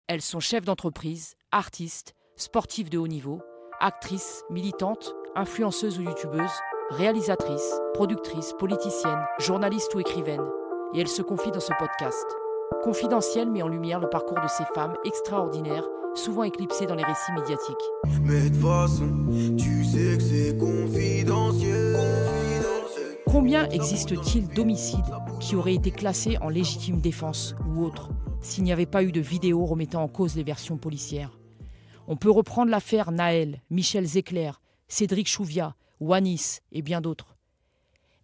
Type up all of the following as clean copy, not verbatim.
Elles sont chefs d'entreprise, artistes, sportives de haut niveau, actrices, militantes, influenceuses ou youtubeuses, réalisatrices, productrices, politiciennes, journalistes ou écrivaines. Et elles se confient dans ce podcast. Confidentiel met en lumière le parcours de ces femmes extraordinaires, souvent éclipsées dans les récits médiatiques. Mais de toute façon, tu sais que c'est confidentiel. Combien existe-t-il d'homicides qui auraient été classés en légitime défense ou autre, s'il n'y avait pas eu de vidéos remettant en cause les versions policières? On peut reprendre l'affaire Naël, Michel Zecler, Cédric Chouviat, Wanis et bien d'autres.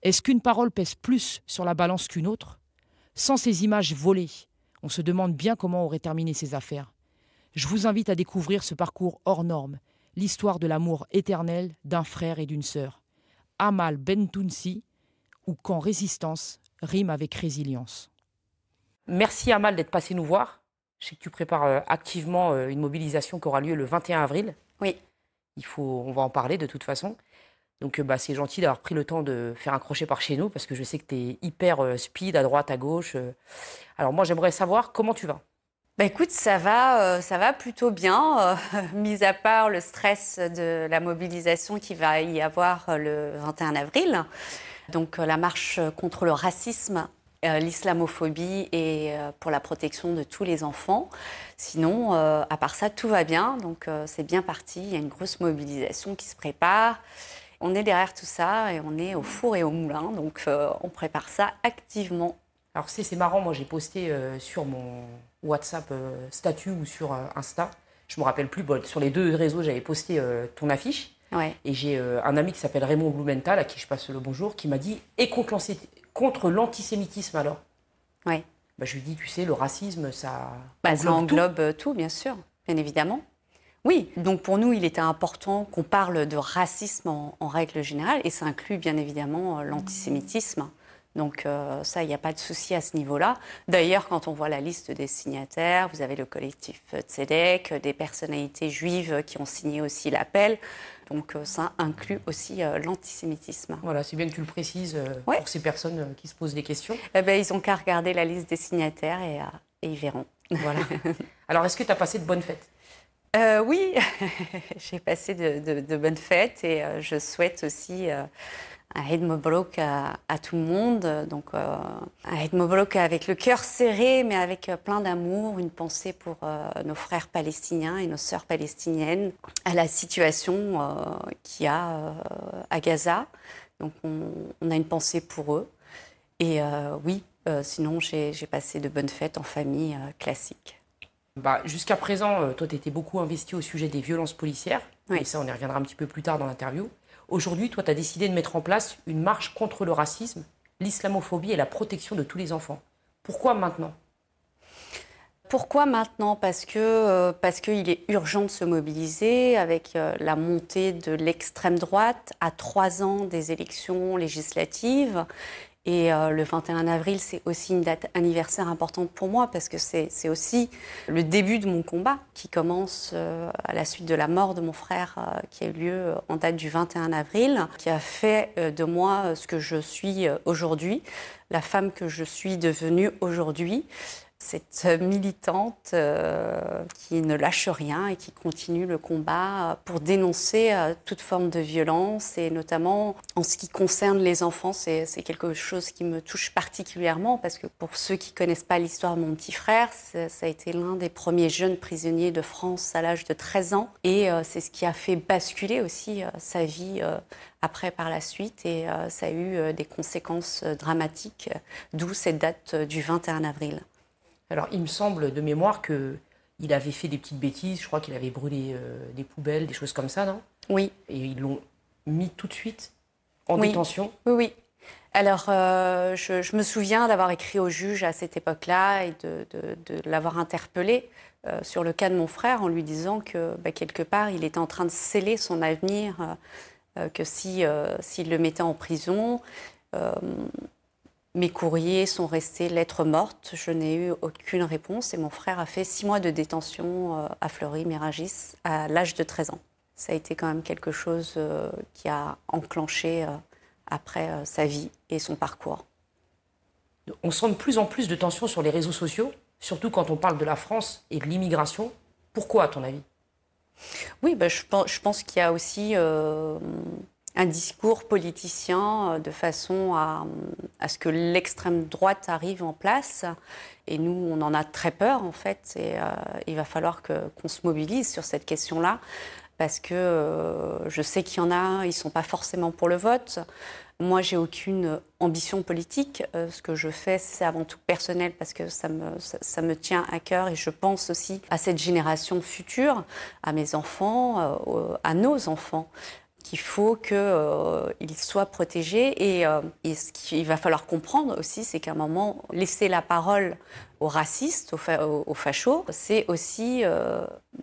Est-ce qu'une parole pèse plus sur la balance qu'une autre? Sans ces images volées, on se demande bien comment auraient terminé ces affaires. Je vous invite à découvrir ce parcours hors norme, l'histoire de l'amour éternel d'un frère et d'une sœur. Amal Bentounsi, ou Quand résistance rime avec résilience. Merci Amal d'être passé nous voir. Je sais que tu prépares activement une mobilisation qui aura lieu le 21 avril. Oui. On va en parler de toute façon. Donc c'est gentil d'avoir pris le temps de faire un crochet par chez nous parce que je sais que tu es hyper speed à droite, à gauche. Alors moi j'aimerais savoir comment tu vas. Bah écoute, ça va plutôt bien, mis à part le stress de la mobilisation qu'il va y avoir le 21 avril. Donc la marche contre le racisme, l'islamophobie et pour la protection de tous les enfants. Sinon, à part ça, tout va bien. Donc c'est bien parti. Il y a une grosse mobilisation qui se prépare. On est derrière tout ça et on est au four et au moulin. Donc on prépare ça activement. Alors c'est marrant, moi j'ai posté sur mon WhatsApp statut ou sur Insta. Je me rappelle plus, sur les deux réseaux j'avais posté ton affiche. Ouais. Et j'ai un ami qui s'appelle Raymond Blumenthal, à qui je passe le bonjour, qui m'a dit « Et contre l'antisémitisme alors ?» Ouais. Je lui dis « Tu sais, le racisme, ça ça englobe tout, bien sûr, bien évidemment. » Oui, donc pour nous, il était important qu'on parle de racisme en règle générale, et ça inclut bien évidemment l'antisémitisme. Donc ça, il n'y a pas de souci à ce niveau-là. D'ailleurs, quand on voit la liste des signataires, vous avez le collectif Tzedek, des personnalités juives qui ont signé aussi l'appel. Donc ça inclut aussi l'antisémitisme. Voilà, c'est bien que tu le précises pour ces personnes qui se posent des questions. Ils n'ont qu'à regarder la liste des signataires et ils verront. Voilà. Alors, est-ce que tu as passé de bonnes fêtes? Oui, j'ai passé de bonnes fêtes et je souhaite aussi un Eid Mobrouk à tout le monde. Donc un Eid Mobrouk avec le cœur serré, mais avec plein d'amour, une pensée pour nos frères palestiniens et nos sœurs palestiniennes, à la situation qu'il y a à Gaza. Donc on a une pensée pour eux. Et oui, sinon j'ai passé de bonnes fêtes en famille classique. Jusqu'à présent, toi, tu étais beaucoup investi au sujet des violences policières. Oui. Et ça, on y reviendra un petit peu plus tard dans l'interview. Aujourd'hui, toi, tu as décidé de mettre en place une marche contre le racisme, l'islamophobie et la protection de tous les enfants. Pourquoi maintenant? Pourquoi maintenant? Parce qu'il est urgent de se mobiliser avec la montée de l'extrême droite à 3 ans des élections législatives. Et le 21 avril, c'est aussi une date anniversaire importante pour moi parce que c'est aussi le début de mon combat qui commence à la suite de la mort de mon frère qui a eu lieu en date du 21 avril, qui a fait de moi ce que je suis aujourd'hui, la femme que je suis devenue aujourd'hui. Cette militante qui ne lâche rien et qui continue le combat pour dénoncer toute forme de violence et notamment en ce qui concerne les enfants, c'est quelque chose qui me touche particulièrement parce que pour ceux qui ne connaissent pas l'histoire de mon petit frère, ça a été l'un des premiers jeunes prisonniers de France à l'âge de 13 ans et c'est ce qui a fait basculer aussi sa vie après par la suite et ça a eu des conséquences dramatiques, d'où cette date du 21 avril. Alors, il me semble de mémoire qu'il avait fait des petites bêtises. Je crois qu'il avait brûlé des poubelles, des choses comme ça, non? Oui. Et ils l'ont mis tout de suite en détention. Oui. Alors, je me souviens d'avoir écrit au juge à cette époque-là et de l'avoir interpellé sur le cas de mon frère en lui disant que, quelque part, il était en train de sceller son avenir, que s'il le mettait en prison... Mes courriers sont restés lettres mortes. Je n'ai eu aucune réponse et mon frère a fait 6 mois de détention à Fleury-Méragis à l'âge de 13 ans. Ça a été quand même quelque chose qui a enclenché après sa vie et son parcours. On sent de plus en plus de tensions sur les réseaux sociaux Surtout quand on parle de la France et de l'immigration. Pourquoi, à ton avis? Oui, je pense qu'il y a aussi un discours politicien de façon à ce que l'extrême droite arrive en place. Et nous, on en a très peur, en fait. Et il va falloir qu'on se mobilise sur cette question-là. Parce que je sais qu'il y en a, ils ne sont pas forcément pour le vote. Moi, j'ai aucune ambition politique. Ce que je fais, c'est avant tout personnel parce que ça me tient à cœur et je pense aussi à cette génération future, à mes enfants, à nos enfants, qu'il faut qu'ils soient protégés. Et ce qu'il va falloir comprendre aussi, c'est qu'à un moment, laisser la parole aux racistes, aux fachos, c'est aussi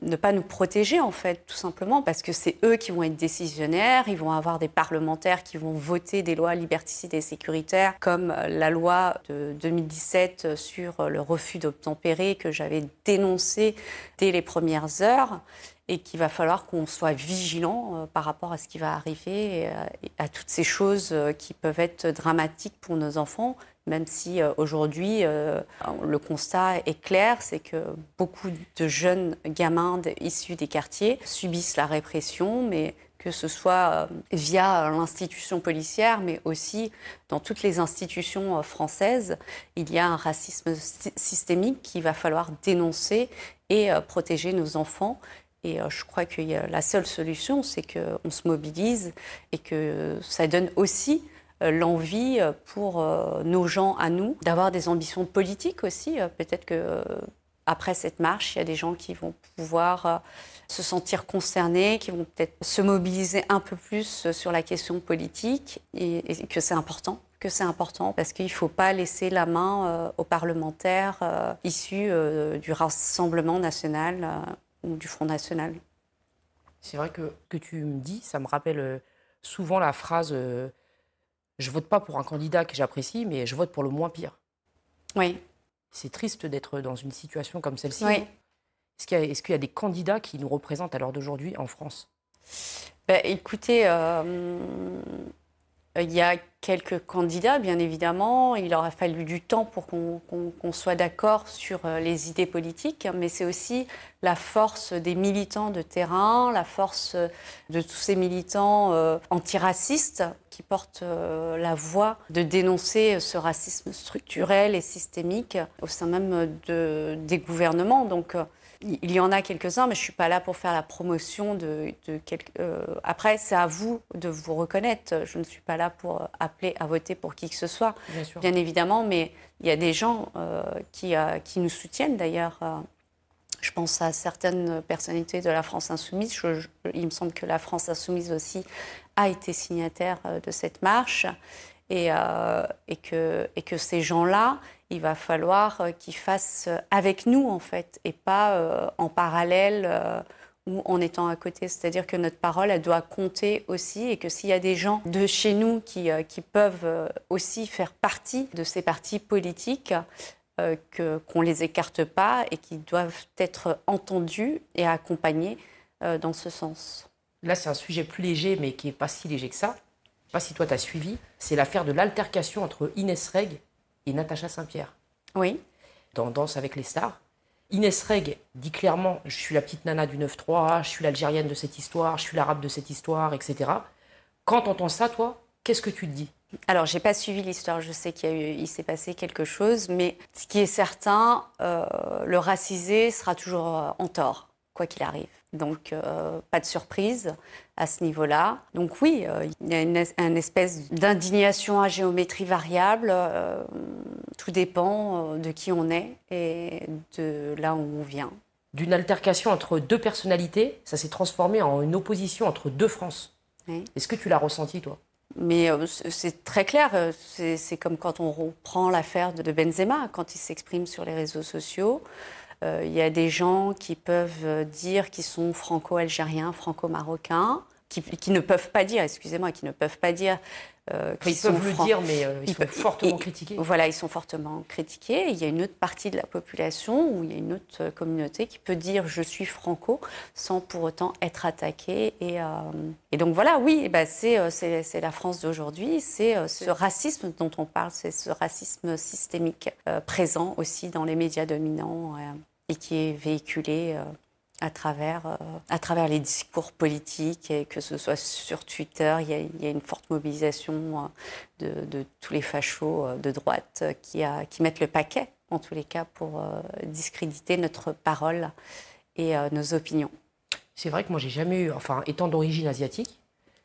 ne pas nous protéger, en fait, tout simplement, parce que c'est eux qui vont être décisionnaires, ils vont avoir des parlementaires qui vont voter des lois liberticides et sécuritaires, comme la loi de 2017 sur le refus d'obtempérer, que j'avais dénoncé dès les premières heures, et qu'il va falloir qu'on soit vigilant par rapport à ce qui va arriver, et à toutes ces choses qui peuvent être dramatiques pour nos enfants, même si aujourd'hui, le constat est clair, c'est que beaucoup de jeunes gamins issus des quartiers subissent la répression, mais que ce soit via l'institution policière, mais aussi dans toutes les institutions françaises, il y a un racisme systémique qu'il va falloir dénoncer et protéger nos enfants. Et je crois que la seule solution, c'est qu'on se mobilise et que ça donne aussi l'envie pour nos gens à nous d'avoir des ambitions politiques aussi. Peut-être qu'après cette marche, il y a des gens qui vont pouvoir se sentir concernés, qui vont peut-être se mobiliser un peu plus sur la question politique et que c'est important. Parce qu'il ne faut pas laisser la main aux parlementaires issus du Rassemblement national ou du Front national. C'est vrai que tu me dis, ça me rappelle souvent la phrase je vote pas pour un candidat que j'apprécie, mais je vote pour le moins pire. Oui. C'est triste d'être dans une situation comme celle-ci. Oui. Est-ce qu'il y a des candidats qui nous représentent à l'heure d'aujourd'hui en France? Écoutez, il y a quelques candidats, bien évidemment. Il aura fallu du temps pour qu'on soit d'accord sur les idées politiques, mais c'est aussi la force des militants de terrain, la force de tous ces militants antiracistes qui portent la voix de dénoncer ce racisme structurel et systémique au sein même des gouvernements. Donc, il y en a quelques-uns, mais je ne suis pas là pour faire la promotion de quelques... Après, c'est à vous de vous reconnaître. Je ne suis pas là pour appeler à voter pour qui que ce soit, bien évidemment, mais il y a des gens qui nous soutiennent d'ailleurs. Je pense à certaines personnalités de la France Insoumise. Il me semble que la France Insoumise aussi a été signataire de cette marche et que ces gens-là, il va falloir qu'ils fassent avec nous, en fait, et pas en parallèle ou en étant à côté. C'est-à-dire que notre parole, elle doit compter aussi et que s'il y a des gens de chez nous qui peuvent aussi faire partie de ces partis politiques, qu'on ne les écarte pas et qui doivent être entendus et accompagnés dans ce sens. Là, c'est un sujet plus léger, mais qui n'est pas si léger que ça. Je ne sais pas si toi, tu as suivi. C'est l'affaire de l'altercation entre Inès Reg et Natacha Saint-Pierre. Oui. Dans Danse avec les stars. Inès Reg dit clairement « Je suis la petite nana du 9-3, je suis l'algérienne de cette histoire, je suis l'arabe de cette histoire, etc. » Quand tu entends ça, toi, qu'est-ce que tu te dis? Alors, je n'ai pas suivi l'histoire, je sais qu'il s'est passé quelque chose, mais ce qui est certain, le racisé sera toujours en tort, quoi qu'il arrive. Donc, pas de surprise à ce niveau-là. Donc oui, il y a une espèce d'indignation à géométrie variable. Tout dépend de qui on est et de là où on vient. D'une altercation entre deux personnalités, ça s'est transformé en une opposition entre deux France. Oui. Est-ce que tu l'as ressenti, toi? Mais c'est très clair, c'est comme quand on reprend l'affaire de Benzema, quand il s'exprime sur les réseaux sociaux. Il y a des gens qui peuvent dire qu'ils sont franco-algériens, franco-marocains, qui ne peuvent pas dire, excusez-moi, qui ne peuvent pas dire Ils peuvent le dire, mais ils sont fortement critiqués. Voilà, ils sont fortement critiqués. Il y a une autre partie de la population, ou il y a une autre communauté qui peut dire « je suis franco » sans pour autant être attaqué. Et donc voilà, oui, bah c'est la France d'aujourd'hui. C'est ce racisme dont on parle, c'est ce racisme systémique présent aussi dans les médias dominants et qui est véhiculé à travers les discours politiques, et que ce soit sur Twitter, il y a une forte mobilisation de tous les fachos de droite qui mettent le paquet, en tous les cas, pour discréditer notre parole et nos opinions. C'est vrai que moi, j'ai jamais eu, enfin, étant d'origine asiatique,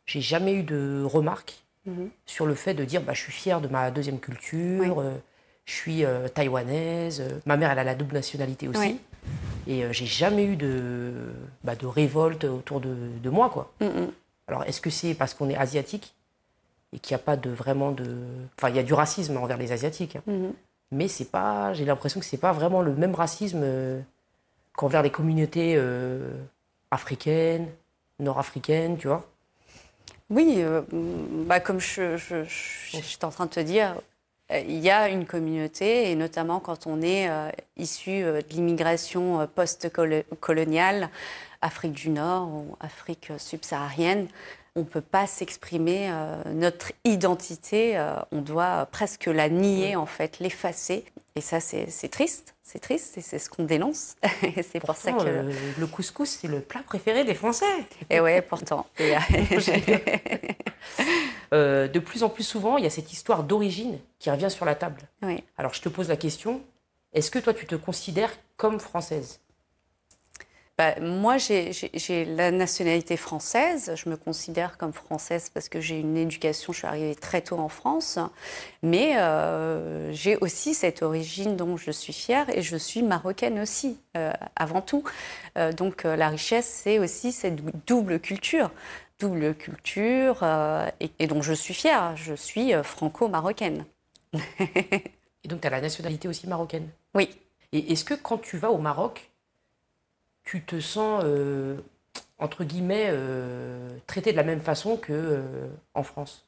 j'ai jamais eu de remarques sur le fait de dire je suis fière de ma deuxième culture, je suis taïwanaise, ma mère, elle a la double nationalité aussi. Oui. Et j'ai jamais eu de révolte autour de moi, quoi. Alors, est-ce que c'est parce qu'on est asiatique et qu'il n'y a pas vraiment de... Enfin, il y a du racisme envers les Asiatiques. Mais c'est pas... J'ai l'impression que c'est pas vraiment le même racisme qu'envers les communautés africaines, nord-africaines, tu vois. Oui, comme je suis en train de te dire... Il y a une communauté, et notamment quand on est issu de l'immigration post-coloniale, Afrique du Nord ou Afrique subsaharienne, on ne peut pas s'exprimer notre identité, on doit presque la nier, en fait, l'effacer. Et ça, c'est triste, et c'est ce qu'on dénonce. Et c'est pour ça que... Le couscous, c'est le plat préféré des Français. Et ouais, pourtant. De plus en plus souvent, il y a cette histoire d'origine qui revient sur la table. Oui. Alors, je te pose la question, est-ce que toi, tu te considères comme française ? Moi, j'ai la nationalité française. Je me considère comme française parce que j'ai une éducation, je suis arrivée très tôt en France. Mais j'ai aussi cette origine dont je suis fière, et je suis marocaine aussi, avant tout. Donc la richesse, c'est aussi cette double culture. Et dont je suis fière. Je suis franco-marocaine. Et donc, tu as la nationalité aussi marocaine ? Oui. Et est-ce que quand tu vas au Maroc, tu te sens, entre guillemets, traité de la même façon qu'en France ?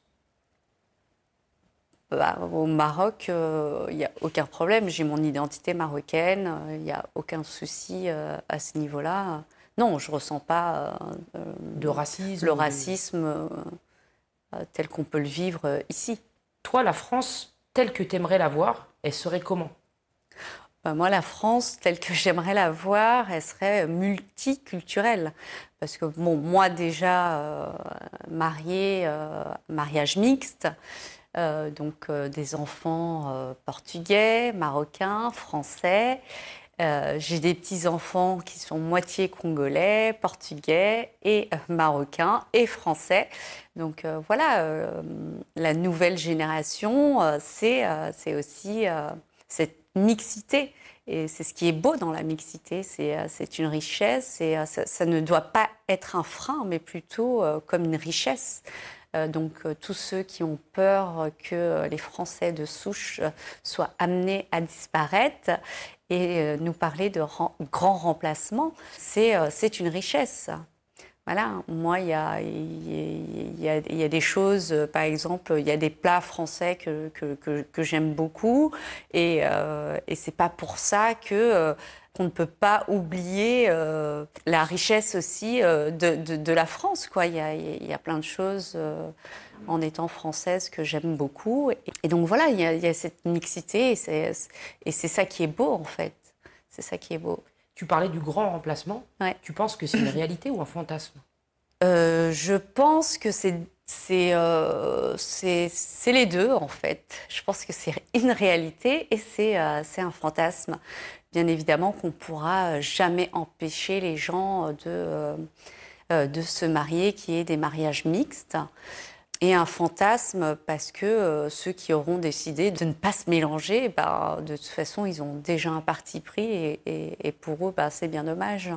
Au Maroc, il n'y a aucun problème. J'ai mon identité marocaine. Il n'y a aucun souci à ce niveau-là. Non, je ne ressens pas de racisme, le racisme tel qu'on peut le vivre ici. Toi, la France, telle que tu aimerais la voir, elle serait comment ? Moi, la France, telle que j'aimerais la voir, elle serait multiculturelle. Parce que, moi déjà, mariée, mariage mixte, donc des enfants portugais, marocains, français. J'ai des petits-enfants qui sont moitié congolais, portugais et marocains et français. Donc voilà, la nouvelle génération, c'est aussi cette mixité. Et c'est ce qui est beau dans la mixité, c'est une richesse, et ça ne doit pas être un frein, mais plutôt comme une richesse. Donc tous ceux qui ont peur que les Français de souche soient amenés à disparaître et nous parler de grand remplacement, c'est une richesse. Voilà, moi, il y a des choses, par exemple, il y a des plats français que j'aime beaucoup, et c'est pas pour ça qu'on ne peut pas oublier la richesse aussi de la France, quoi. Il y a plein de choses en étant française que j'aime beaucoup, et donc voilà, il y a cette mixité, et c'est ça qui est beau, en fait. C'est ça qui est beau. Tu parlais du grand remplacement. Ouais. Tu penses que c'est une réalité ou un fantasme ? Je pense que c'est les deux, en fait. Je pense que c'est une réalité et c'est un fantasme. Bien évidemment qu'on ne pourra jamais empêcher les gens de se marier, qu'il y ait des mariages mixtes. Et un fantasme parce que ceux qui auront décidé de ne pas se mélanger, de toute façon, ils ont déjà un parti pris, et pour eux, c'est bien dommage.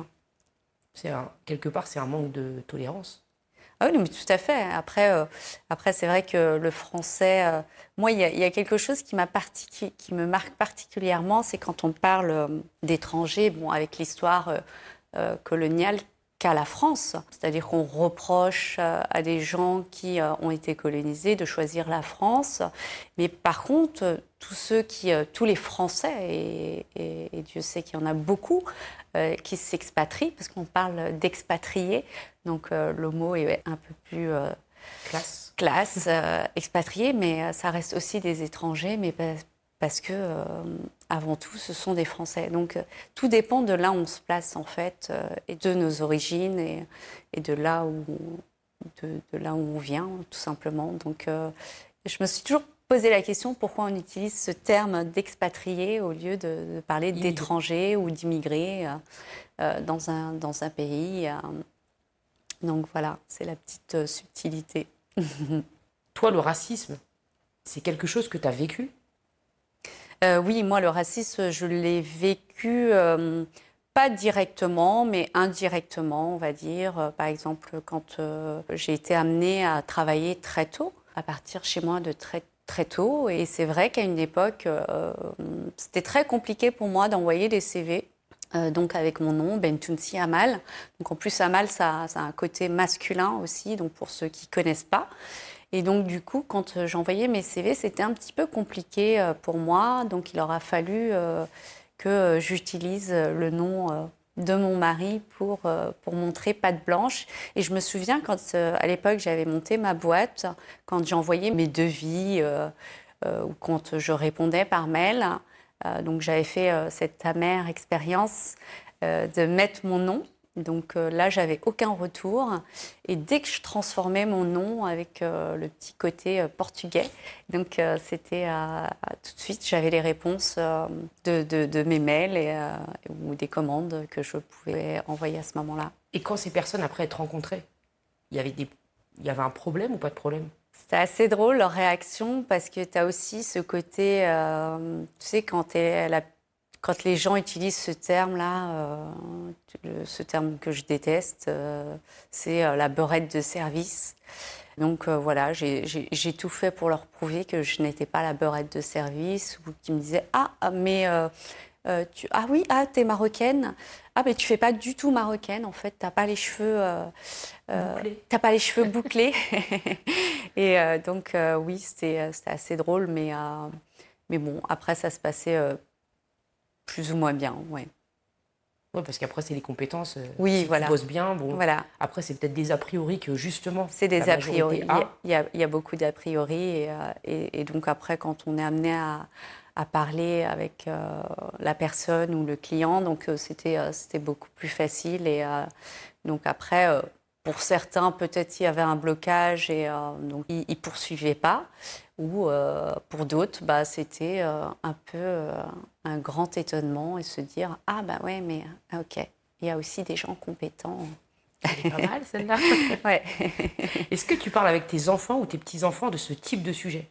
Quelque part, c'est un manque de tolérance. Ah oui, mais tout à fait. Après c'est vrai que le français... moi, il y a quelque chose qui me marque particulièrement, c'est quand on parle d'étrangers, avec l'histoire coloniale qu'à la France. C'est-à-dire qu'on reproche à des gens qui ont été colonisés de choisir la France. Mais par contre, tous les Français, et Dieu sait qu'il y en a beaucoup, qui s'expatrient, parce qu'on parle d'expatriés, donc le mot est un peu plus classe expatriés, mais ça reste aussi des étrangers, mais parce que, avant tout, ce sont des Français. Donc, tout dépend de là où on se place, en fait, et de nos origines, et de là où on vient, tout simplement. Donc, je me suis toujours posé la question pourquoi on utilise ce terme d'expatrié au lieu de parler d'étrangers ou d'immigrés dans un pays. Donc, voilà, c'est la petite subtilité. Toi, le racisme, c'est quelque chose que tu as vécu ? Oui, moi, le racisme, je l'ai vécu pas directement, mais indirectement, on va dire. Par exemple, quand j'ai été amenée à travailler très tôt, à partir chez moi de très tôt. Et c'est vrai qu'à une époque, c'était très compliqué pour moi d'envoyer des CV. Donc avec mon nom, Bentounsi Amal. Donc en plus, Amal, ça a un côté masculin aussi, donc pour ceux qui ne connaissent pas. Et donc, du coup, quand j'envoyais mes CV, c'était un petit peu compliqué pour moi. Donc, il aura fallu que j'utilise le nom de mon mari pour montrer patte blanche. Et je me souviens quand, à l'époque, j'avais monté ma boîte, quand j'envoyais mes devis ou quand je répondais par mail. Donc, j'avais fait cette amère expérience de mettre mon nom. Donc là, j'avais aucun retour. Et dès que je transformais mon nom avec le petit côté portugais, donc c'était tout de suite, j'avais les réponses de mes mails ou des commandes que je pouvais envoyer à ce moment-là. Et quand ces personnes, après être rencontrées, il y avait un problème ou pas de problème ? C'était assez drôle leur réaction parce que tu as aussi ce côté, tu sais, quand les gens utilisent ce terme-là, ce terme que je déteste, c'est la beurette de service. Donc voilà, j'ai tout fait pour leur prouver que je n'étais pas la beurette de service, ou qu'ils me disaient « Ah, mais t'es marocaine. Ah, mais tu fais pas du tout marocaine, en fait, t'as pas les cheveux bouclés. » Et donc oui, c'était assez drôle, mais bon, après ça se passait plus ou moins bien, ouais. Oui, parce qu'après, c'est les compétences. Oui, si voilà. tu bosses bien, bon. Voilà. Après, c'est peut-être des a priori que, justement, c'est des a priori. Il a. y a beaucoup d'a priori. Et donc, après, quand on est amené à parler avec la personne ou le client, donc c'était beaucoup plus facile. Et donc, après, pour certains, peut-être il y avait un blocage et donc ils ne poursuivaient pas. Ou pour d'autres, c'était un peu un grand étonnement et se dire « Ah, bah ouais, mais ok, il y a aussi des gens compétents. » Elle est pas mal, celle-là. Ouais. Est-ce que tu parles avec tes enfants ou tes petits-enfants de ce type de sujet ?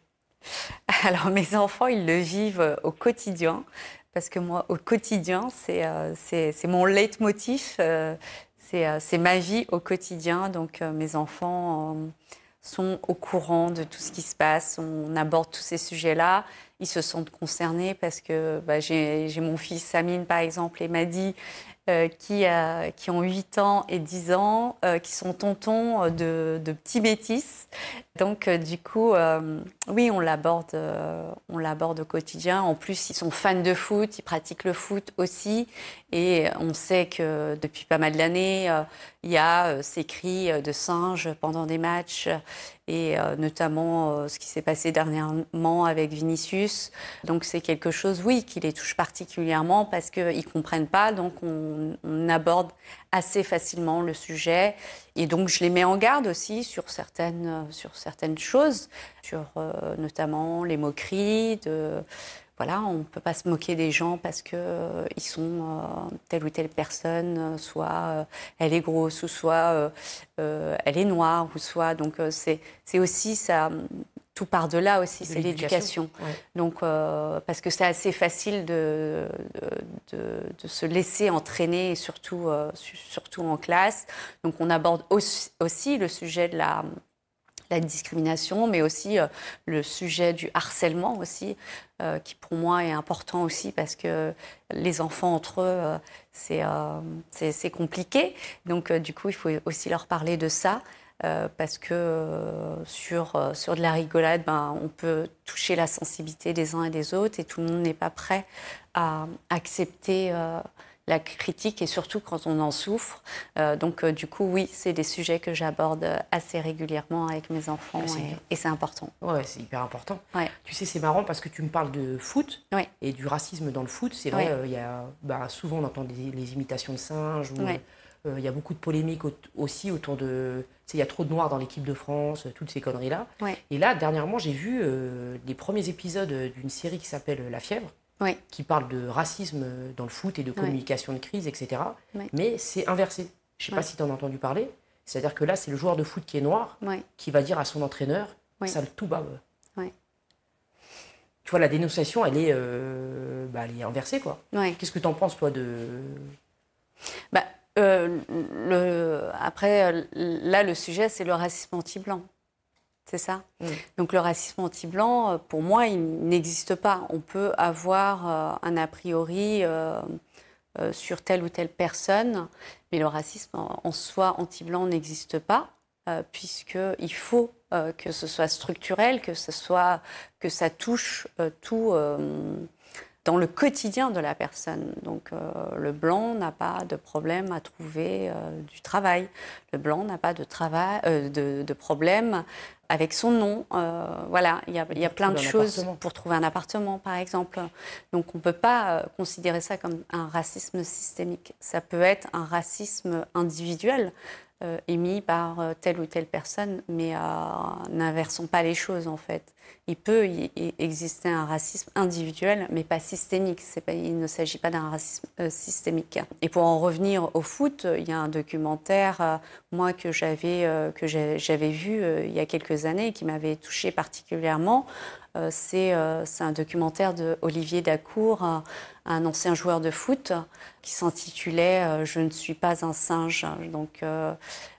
Alors, mes enfants, ils le vivent au quotidien. Parce que moi, au quotidien, c'est mon leitmotiv. C'est ma vie au quotidien. Donc, mes enfants sont au courant de tout ce qui se passe. On aborde tous ces sujets-là. Ils se sentent concernés parce que j'ai mon fils Samine, par exemple, et Madi, qui ont 8 ans et 10 ans, qui sont tontons de petits métis. Donc, du coup, oui, on l'aborde au quotidien. En plus, ils sont fans de foot, ils pratiquent le foot aussi. Et on sait que depuis pas mal d'années, il y a ces cris de singes pendant des matchs. Et notamment ce qui s'est passé dernièrement avec Vinicius. Donc, c'est quelque chose, oui, qui les touche particulièrement parce qu'ils ne comprennent pas. Donc, on aborde assez facilement le sujet. Et donc, je les mets en garde aussi sur certaines choses, sur notamment les moqueries. Voilà, on ne peut pas se moquer des gens parce qu'ils sont telle ou telle personne, soit elle est grosse, ou soit elle est noire, ou soit... Donc, c'est aussi ça... Tout part de là aussi, c'est l'éducation. Ouais. Donc, parce que c'est assez facile de se laisser entraîner, et surtout en classe. Donc, on aborde aussi le sujet de la la discrimination, mais aussi le sujet du harcèlement aussi, qui pour moi est important aussi parce que les enfants entre eux, c'est compliqué. Donc du coup, il faut aussi leur parler de ça. Parce que sur de la rigolade, on peut toucher la sensibilité des uns et des autres et tout le monde n'est pas prêt à accepter la critique et surtout quand on en souffre. Donc du coup, oui, c'est des sujets que j'aborde assez régulièrement avec mes enfants et c'est important. Ouais, c'est hyper important. Ouais. Tu sais, c'est marrant parce que tu me parles de foot Ouais. et du racisme dans le foot. C'est vrai, il y a, souvent on entend les imitations de singes ou... Il y a beaucoup de polémiques aussi autour de... Il y a trop de noirs dans l'équipe de France, toutes ces conneries-là. Ouais. Et là, dernièrement, j'ai vu les premiers épisodes d'une série qui s'appelle La Fièvre, qui parle de racisme dans le foot et de communication de crise, etc. Mais c'est inversé. Je ne sais pas si tu en as entendu parler. C'est-à-dire que là, c'est le joueur de foot qui est noir qui va dire à son entraîneur « sale toubab ». Tu vois, la dénonciation, elle est inversée, quoi. Qu'est-ce que tu en penses, toi, de... Après, là, le sujet, c'est le racisme anti-blanc. C'est ça. Donc, le racisme anti-blanc, pour moi, il n'existe pas. On peut avoir un a priori sur telle ou telle personne, mais le racisme en soi anti-blanc n'existe pas, puisqu'il faut que ce soit structurel, que ça touche tout... dans le quotidien de la personne. Donc, le blanc n'a pas de problème à trouver du travail. Le blanc n'a pas de problème avec son nom. Voilà, il y a plein de choses pour trouver un appartement, par exemple. Donc, on ne peut pas considérer ça comme un racisme systémique. Ça peut être un racisme individuel émis par telle ou telle personne, mais n'inversons pas les choses, en fait. Il peut y exister un racisme individuel, mais pas systémique. Il ne s'agit pas d'un racisme systémique. Et pour en revenir au foot, il y a un documentaire, moi, que j'avais vu il y a quelques années et qui m'avait touchée particulièrement. C'est un documentaire de Olivier Dacour, un ancien joueur de foot, qui s'intitulait « Je ne suis pas un singe ». Donc,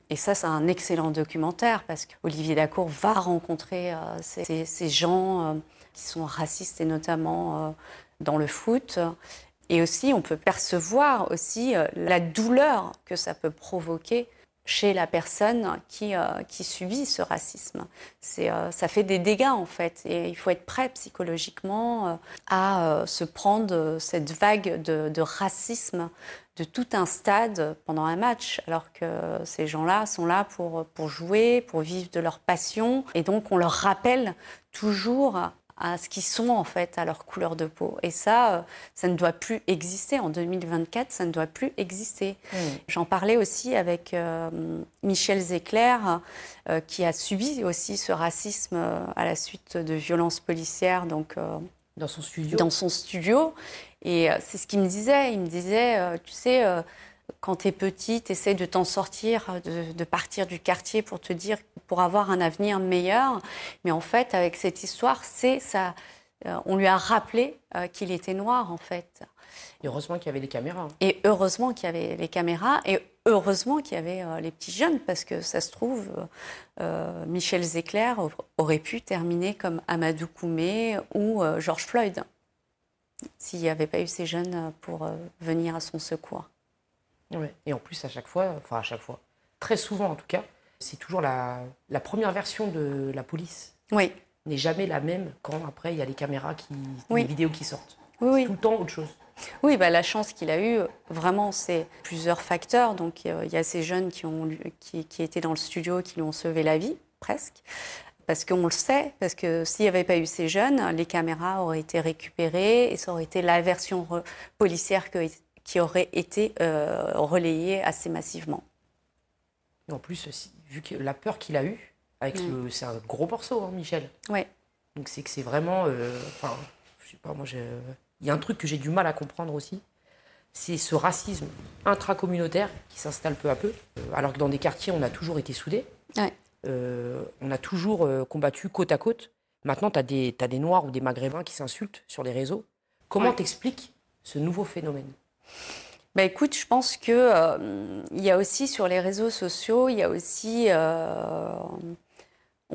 et ça, c'est un excellent documentaire parce qu'Olivier Dacour va rencontrer ces gens qui sont racistes et notamment dans le foot. Et aussi, on peut percevoir aussi la douleur que ça peut provoquer chez la personne qui subit ce racisme. Ça fait des dégâts, en fait. Et il faut être prêt psychologiquement à se prendre cette vague de racisme de tout un stade pendant un match, alors que ces gens-là sont là pour jouer, pour vivre de leur passion. Et donc, on leur rappelle toujours à ce qu'ils sont, en fait, à leur couleur de peau. Et ça ne doit plus exister. En 2024, ça ne doit plus exister. J'en parlais aussi avec Michel Zecler, qui a subi aussi ce racisme à la suite de violences policières, donc, dans son studio. Dans son studio. Et c'est ce qu'il me disait. Il me disait, tu sais, quand tu es petite, essaie de t'en sortir, de partir du quartier pour avoir un avenir meilleur. Mais en fait, avec cette histoire, on lui a rappelé qu'il était noir, en fait. Et heureusement qu'il y avait les caméras. Et heureusement qu'il y avait les caméras. Et heureusement qu'il y avait les petits jeunes, parce que ça se trouve, Michel Zecler aurait pu terminer comme Amadou Koumé ou George Floyd, s'il n'y avait pas eu ces jeunes pour venir à son secours. Ouais. Et en plus, à chaque fois, très souvent en tout cas, c'est toujours la première version de la police. Oui. N'est jamais la même quand après il y a les caméras, les vidéos qui sortent. Oui. C'est tout le temps autre chose. Oui, la chance qu'il a eue, vraiment, c'est plusieurs facteurs. Donc, il y a ces jeunes qui étaient dans le studio, qui lui ont sauvé la vie, presque. Parce qu'on le sait, parce que s'il n'y avait pas eu ces jeunes, les caméras auraient été récupérées et ça aurait été la version policière qui aurait été relayée assez massivement. Et en plus, vu que la peur qu'il a eue, c'est un gros morceau, hein, Michel. Oui. Donc c'est que c'est vraiment... je sais pas, moi, il y a un truc que j'ai du mal à comprendre aussi, c'est ce racisme intracommunautaire qui s'installe peu à peu, alors que dans des quartiers, on a toujours été soudés. Ouais. On a toujours combattu côte à côte. Maintenant, tu as des Noirs ou des Maghrébins qui s'insultent sur les réseaux. Comment t'expliques ce nouveau phénomène ? Écoute, je pense qu'il y a aussi sur les réseaux sociaux, il y a aussi...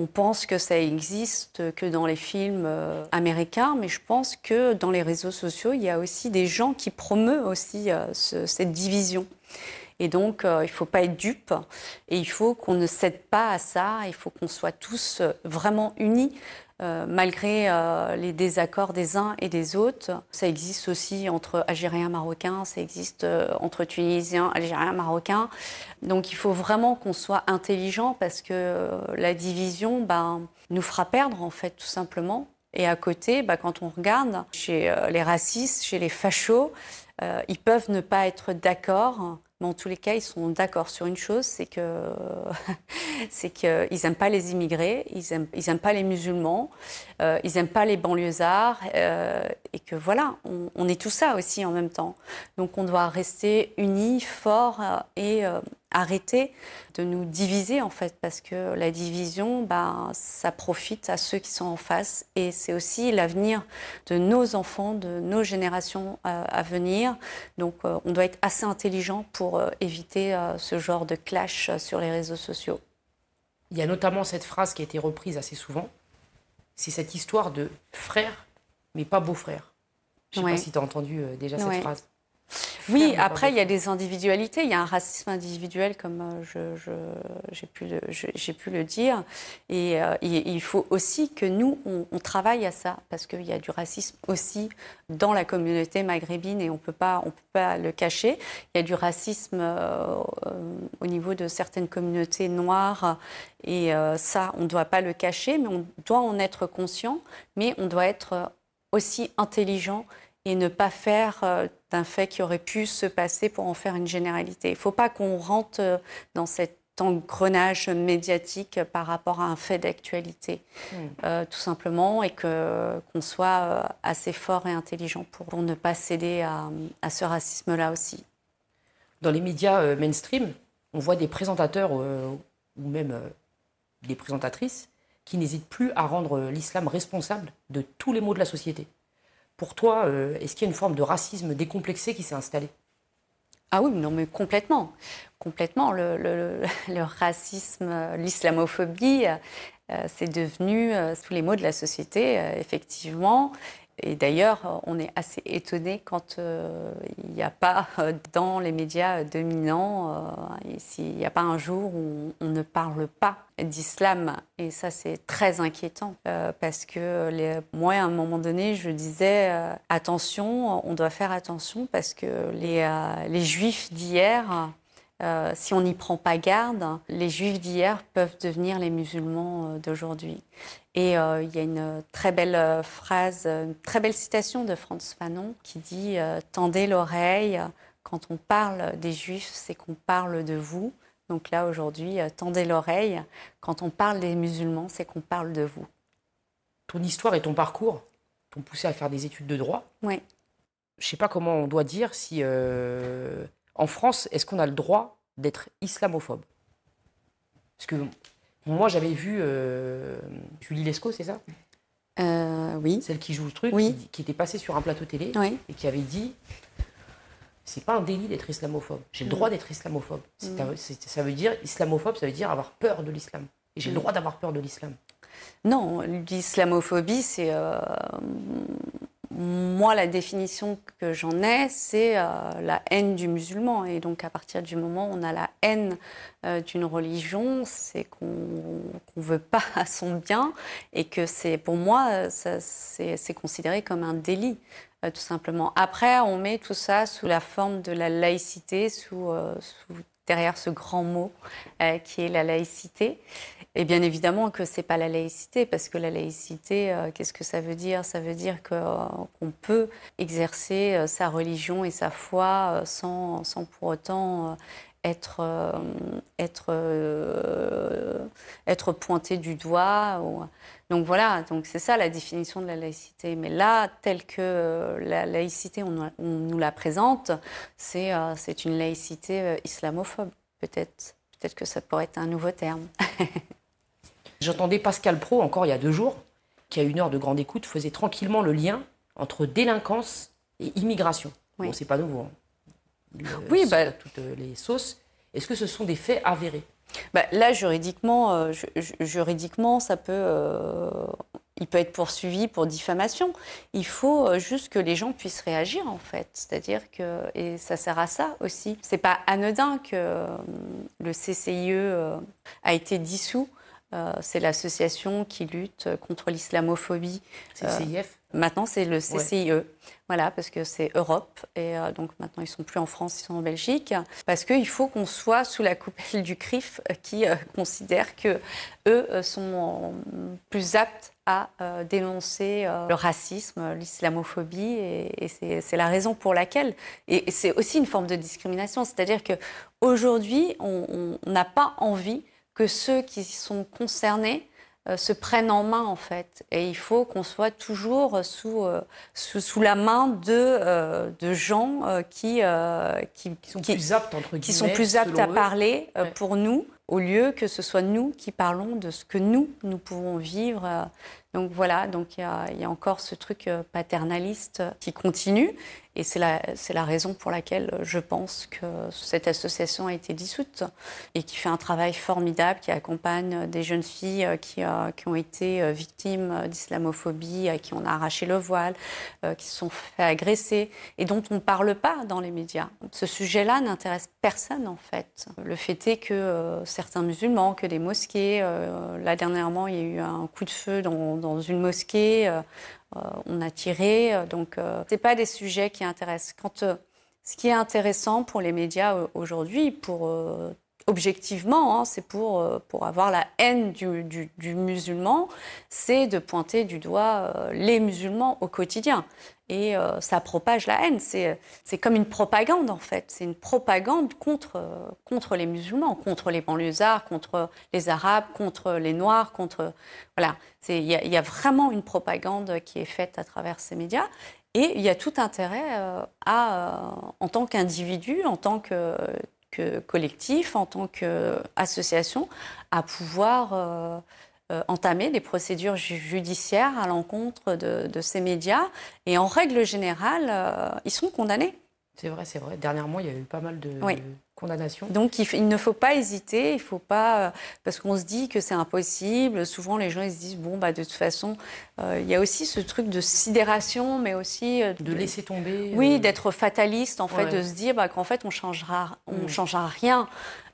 On pense que ça existe que dans les films américains, mais je pense que dans les réseaux sociaux, il y a aussi des gens qui promeuvent aussi cette division. Et donc, il ne faut pas être dupe et il faut qu'on ne cède pas à ça. Il faut qu'on soit tous vraiment unis, malgré les désaccords des uns et des autres. Ça existe aussi entre Algériens et Marocains, ça existe entre Tunisiens, Algériens, Marocains. Donc, il faut vraiment qu'on soit intelligent parce que la division nous fera perdre, en fait, tout simplement. Et à côté, quand on regarde chez les racistes, chez les fachos, ils peuvent ne pas être d'accord. Mais en tous les cas, ils sont d'accord sur une chose, c'est qu'ils n'aiment pas les immigrés, ils aiment pas les musulmans, ils n'aiment pas les banlieusards, et que voilà, on est tout ça aussi en même temps. Donc on doit rester unis, forts et arrêter de nous diviser en fait, parce que la division, ça profite à ceux qui sont en face et c'est aussi l'avenir de nos enfants, de nos générations à venir. Donc on doit être assez intelligent pour éviter ce genre de clash sur les réseaux sociaux. Il y a notamment cette phrase qui a été reprise assez souvent, c'est cette histoire de frère, mais pas beau-frère. Je ne sais pas si tu as entendu déjà cette phrase. Oui, après, il y a des individualités. Il y a un racisme individuel, comme j'ai pu le dire. Et il faut aussi que nous, on travaille à ça, parce qu'il y a du racisme aussi dans la communauté maghrébine et on peut pas le cacher. Il y a du racisme au niveau de certaines communautés noires et ça, on ne doit pas le cacher, mais on doit en être conscient, mais on doit être aussi intelligent et ne pas faire d'un fait qui aurait pu se passer pour en faire une généralité. Il ne faut pas qu'on rentre dans cet engrenage médiatique par rapport à un fait d'actualité, tout simplement, et qu'on soit assez fort et intelligent pour ne pas céder à ce racisme-là aussi. Dans les médias mainstream, on voit des présentateurs ou même des présentatrices qui n'hésitent plus à rendre l'islam responsable de tous les maux de la société. Pour toi, est-ce qu'il y a une forme de racisme décomplexé qui s'est installée ? Ah oui, non, mais complètement. Complètement. Le racisme, l'islamophobie, c'est devenu tous les maux de la société, effectivement. Et d'ailleurs, on est assez étonné quand il n'y a pas dans les médias dominants, s'il n'y a pas un jour où on ne parle pas d'islam. Et ça, c'est très inquiétant parce que moi, à un moment donné, je disais attention, on doit faire attention parce que les Juifs d'hier, si on n'y prend pas garde, les Juifs d'hier peuvent devenir les musulmans d'aujourd'hui. Et il y a une très belle phrase, une très belle citation de Frantz Fanon qui dit « Tendez l'oreille, quand on parle des Juifs, c'est qu'on parle de vous. » Donc là, aujourd'hui, tendez l'oreille, quand on parle des musulmans, c'est qu'on parle de vous. Ton histoire et ton parcours t'ont poussé à faire des études de droit. Oui. Je ne sais pas comment on doit dire si... En France, est-ce qu'on a le droit d'être islamophobe ? Parce que moi, j'avais vu Julie Lescaut, c'est ça ? Oui. Celle qui joue le truc, oui. qui était passée sur un plateau télé et qui avait dit « C'est pas un délit d'être islamophobe. J'ai le droit d'être islamophobe. » Ça veut dire, islamophobe, ça veut dire avoir peur de l'islam. Et j'ai le droit d'avoir peur de l'islam. Non, l'islamophobie, c'est... Moi, la définition que j'en ai, c'est la haine du musulman. Et donc, à partir du moment où on a la haine d'une religion, c'est qu'on ne veut pas à son bien et que pour moi, c'est considéré comme un délit, tout simplement. Après, on met tout ça sous la forme de la laïcité, derrière ce grand mot qui est la laïcité. Et bien évidemment que ce n'est pas la laïcité, parce que la laïcité, qu'est-ce que ça veut dire ? Ça veut dire qu'on peut exercer sa religion et sa foi sans pour autant être pointé du doigt. Donc voilà, donc c'est ça la définition de la laïcité. Mais là, telle que la laïcité, on nous la présente, c'est une laïcité islamophobe, peut-être. Peut-être que ça pourrait être un nouveau terme. J'entendais Pascal Praud, encore il y a 2 jours, qui à 1 heure de grande écoute faisait tranquillement le lien entre délinquance et immigration. Oui. Bon, c'est pas nouveau. Hein. Toutes les sauces. Est-ce que ce sont des faits avérés ? Là, juridiquement, ça peut, il peut être poursuivi pour diffamation. Il faut juste que les gens puissent réagir, en fait. C'est-à-dire que, et ça sert à ça aussi. C'est pas anodin que le CCIE a été dissous. C'est l'association qui lutte contre l'islamophobie. CCIF. Maintenant, c'est le CCIE. Ouais. Voilà, parce que c'est Europe. Et donc maintenant, ils ne sont plus en France, ils sont en Belgique. Parce qu'il faut qu'on soit sous la coupelle du CRIF qui considère qu'eux sont plus aptes à dénoncer le racisme, l'islamophobie. Et c'est la raison pour laquelle. Et c'est aussi une forme de discrimination. C'est-à-dire qu'aujourd'hui, on n'a pas envie que ceux qui sont concernés se prennent en main, en fait. Et il faut qu'on soit toujours sous la main de gens qui sont plus aptes, entre guillemets, qui sont plus aptes à parler pour nous, au lieu que ce soit nous qui parlons de ce que nous pouvons vivre. Donc voilà, donc il y a encore ce truc paternaliste qui continue. Et c'est la raison pour laquelle je pense que cette association a été dissoute et qui fait un travail formidable, qui accompagne des jeunes filles qui ont été victimes d'islamophobie, à qui on a arraché le voile, qui se sont fait agresser et dont on ne parle pas dans les médias. Ce sujet-là n'intéresse personne, en fait. Le fait est que certains musulmans, que des mosquées, là dernièrement, il y a eu un coup de feu dans une mosquée, on a tiré, donc c'est pas des sujets qui intéressent. Ce qui est intéressant pour les médias aujourd'hui, objectivement, c'est pour avoir la haine du musulman, c'est de pointer du doigt les musulmans au quotidien. Et ça propage la haine. C'est comme une propagande, en fait. C'est une propagande contre les musulmans, contre les banlieusards, contre les Arabes, contre les Noirs, Voilà. Il y a vraiment une propagande qui est faite à travers ces médias. Et il y a tout intérêt en tant qu'individu, en tant que collectif, en tant qu'association, à pouvoir entamer des procédures judiciaires à l'encontre de ces médias. Et en règle générale, ils sont condamnés. C'est vrai, c'est vrai. Dernièrement, il y a eu pas mal de condamnations. Donc, il ne faut pas hésiter, il faut pas... parce qu'on se dit que c'est impossible. Souvent, les gens ils se disent, de toute façon, il y a aussi ce truc de sidération, mais aussi... de laisser tomber. Oui, d'être fataliste, en fait, de se dire qu'en fait, on changera rien.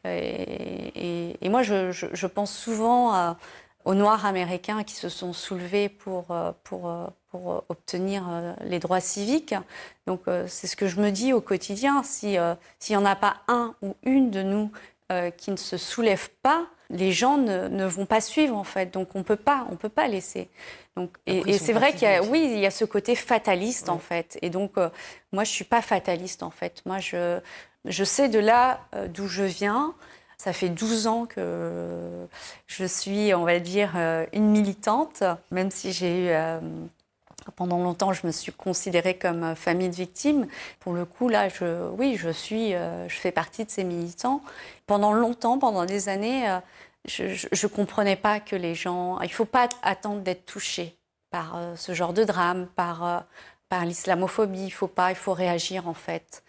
Et moi, je pense souvent aux Noirs américains qui se sont soulevés pour obtenir les droits civiques. Donc, c'est ce que je me dis au quotidien. S'il n'y en a pas un ou une de nous qui ne se soulève pas, les gens ne vont pas suivre, en fait. Donc, on peut pas laisser. Donc, et c'est vrai qu'il y a ce côté fataliste, en fait. Et donc, moi, je ne suis pas fataliste, en fait. Moi, je sais de là d'où je viens. Ça fait 12 ans que je suis, on va dire, une militante, même si j'ai eu... pendant longtemps, je me suis considérée comme famille de victimes. Pour le coup, là, je fais partie de ces militants. Pendant longtemps, pendant des années, je ne comprenais pas que les gens... Il ne faut pas attendre d'être touché par ce genre de drame, par l'islamophobie. Il faut réagir, en fait.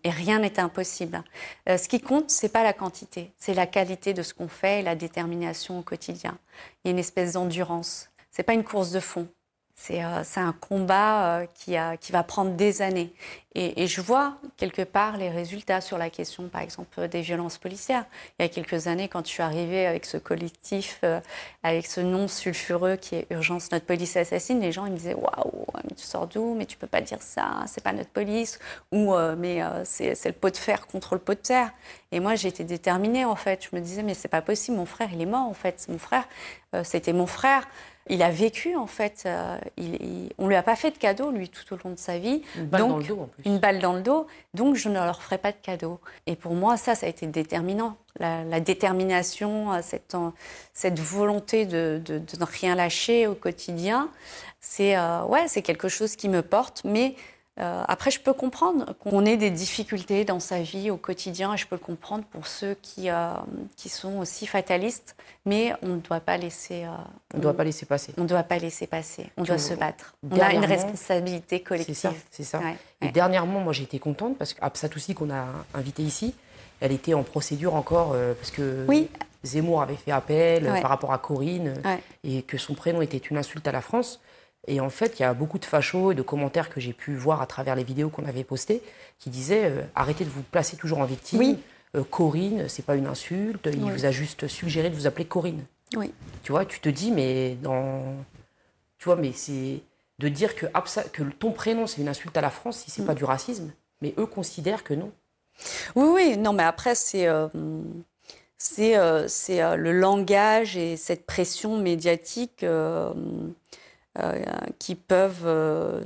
Et rien n'est impossible. Ce qui compte, ce n'est pas la quantité, c'est la qualité de ce qu'on fait et la détermination au quotidien. Il y a une espèce d'endurance. Ce n'est pas une course de fond. C'est un combat qui va prendre des années. Et je vois quelque part les résultats sur la question, par exemple, des violences policières. Il y a quelques années, quand je suis arrivée avec ce collectif, avec ce nom sulfureux qui est Urgence, notre police assassine, les gens ils me disaient « Waouh, mais tu sors d'où? Mais tu peux pas dire ça, c'est pas notre police. » Ou « Mais c'est le pot de fer contre le pot de terre. » Et moi, j'étais déterminée, en fait. Je me disais « Mais c'est pas possible, mon frère, il est mort, en fait. Mon frère, c'était mon frère. » Il a vécu, en fait. On ne lui a pas fait de cadeau, lui, tout au long de sa vie. Une balle dans le dos, en plus. Une balle dans le dos. Donc, je ne leur ferai pas de cadeau. Et pour moi, ça a été déterminant. La détermination, cette volonté de ne rien lâcher au quotidien, c'est quelque chose qui me porte. Mais après, je peux comprendre qu'on ait des difficultés dans sa vie au quotidien. Et je peux le comprendre pour ceux qui sont aussi fatalistes. Mais on ne doit pas laisser... on ne doit pas laisser passer. On ne doit pas laisser passer. On doit se battre. On a une responsabilité collective. C'est ça. Ouais. Et dernièrement, moi, j'ai été contente parce que Absatoussi, qu'on a invité ici, elle était en procédure encore parce que... Oui. Zemmour avait fait appel Ouais. par rapport à Corinne Ouais. et que son prénom était une insulte à la France. Et en fait, il y a beaucoup de fachos et de commentaires que j'ai pu voir à travers les vidéos qu'on avait postées qui disaient arrêtez de vous placer toujours en victime. Oui. Corinne, c'est pas une insulte. Il Oui. vous a juste suggéré de vous appeler Corinne. Oui. Tu vois, tu te dis, mais tu vois, mais c'est de dire que ton prénom, c'est une insulte à la France si c'est pas du racisme. Mais eux considèrent que non. Oui, oui, non, mais après, c'est le langage et cette pression médiatique qui peuvent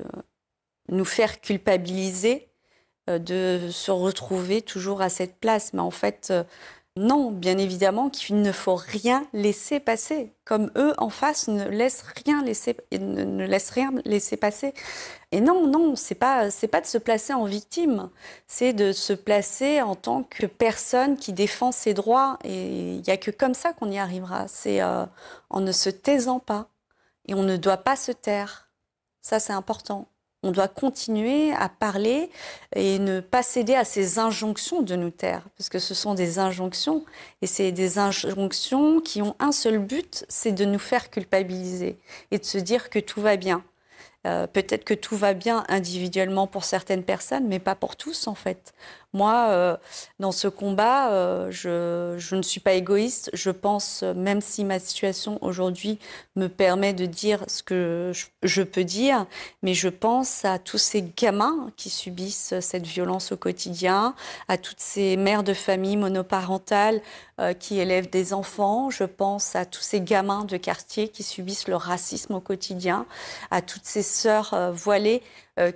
nous faire culpabiliser de se retrouver toujours à cette place. Mais en fait, non, bien évidemment qu'il ne faut rien laisser passer. Comme eux, en face, ne laissent rien laisser passer. Et non, non, c'est pas de se placer en victime, c'est de se placer en tant que personne qui défend ses droits. Et il n'y a que comme ça qu'on y arrivera. C'est en ne se taisant pas. Et on ne doit pas se taire. Ça, c'est important. On doit continuer à parler et ne pas céder à ces injonctions de nous taire. Parce que ce sont des injonctions. Et c'est des injonctions qui ont un seul but, c'est de nous faire culpabiliser et de se dire que tout va bien. Peut-être que tout va bien individuellement pour certaines personnes, mais pas pour tous, en fait. Moi, dans ce combat, je ne suis pas égoïste. Je pense, même si ma situation aujourd'hui me permet de dire ce que je peux dire, mais je pense à tous ces gamins qui subissent cette violence au quotidien, à toutes ces mères de famille monoparentales qui élèvent des enfants. Je pense à tous ces gamins de quartier qui subissent le racisme au quotidien, à toutes ces sœurs voilées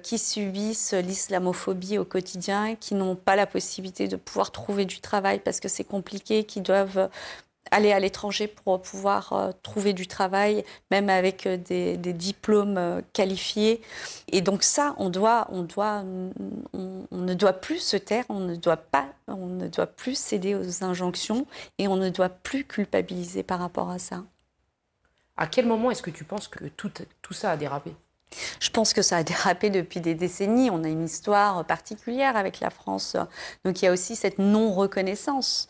qui subissent l'islamophobie au quotidien, qui n'ont pas la possibilité de pouvoir trouver du travail parce que c'est compliqué, qui doivent aller à l'étranger pour pouvoir trouver du travail, même avec des diplômes qualifiés. Et donc ça, on ne doit plus se taire, on ne doit plus céder aux injonctions et on ne doit plus culpabiliser par rapport à ça. À quel moment est-ce que tu penses que tout ça a dérapé ? Je pense que ça a dérapé depuis des décennies. On a une histoire particulière avec la France. Donc il y a aussi cette non-reconnaissance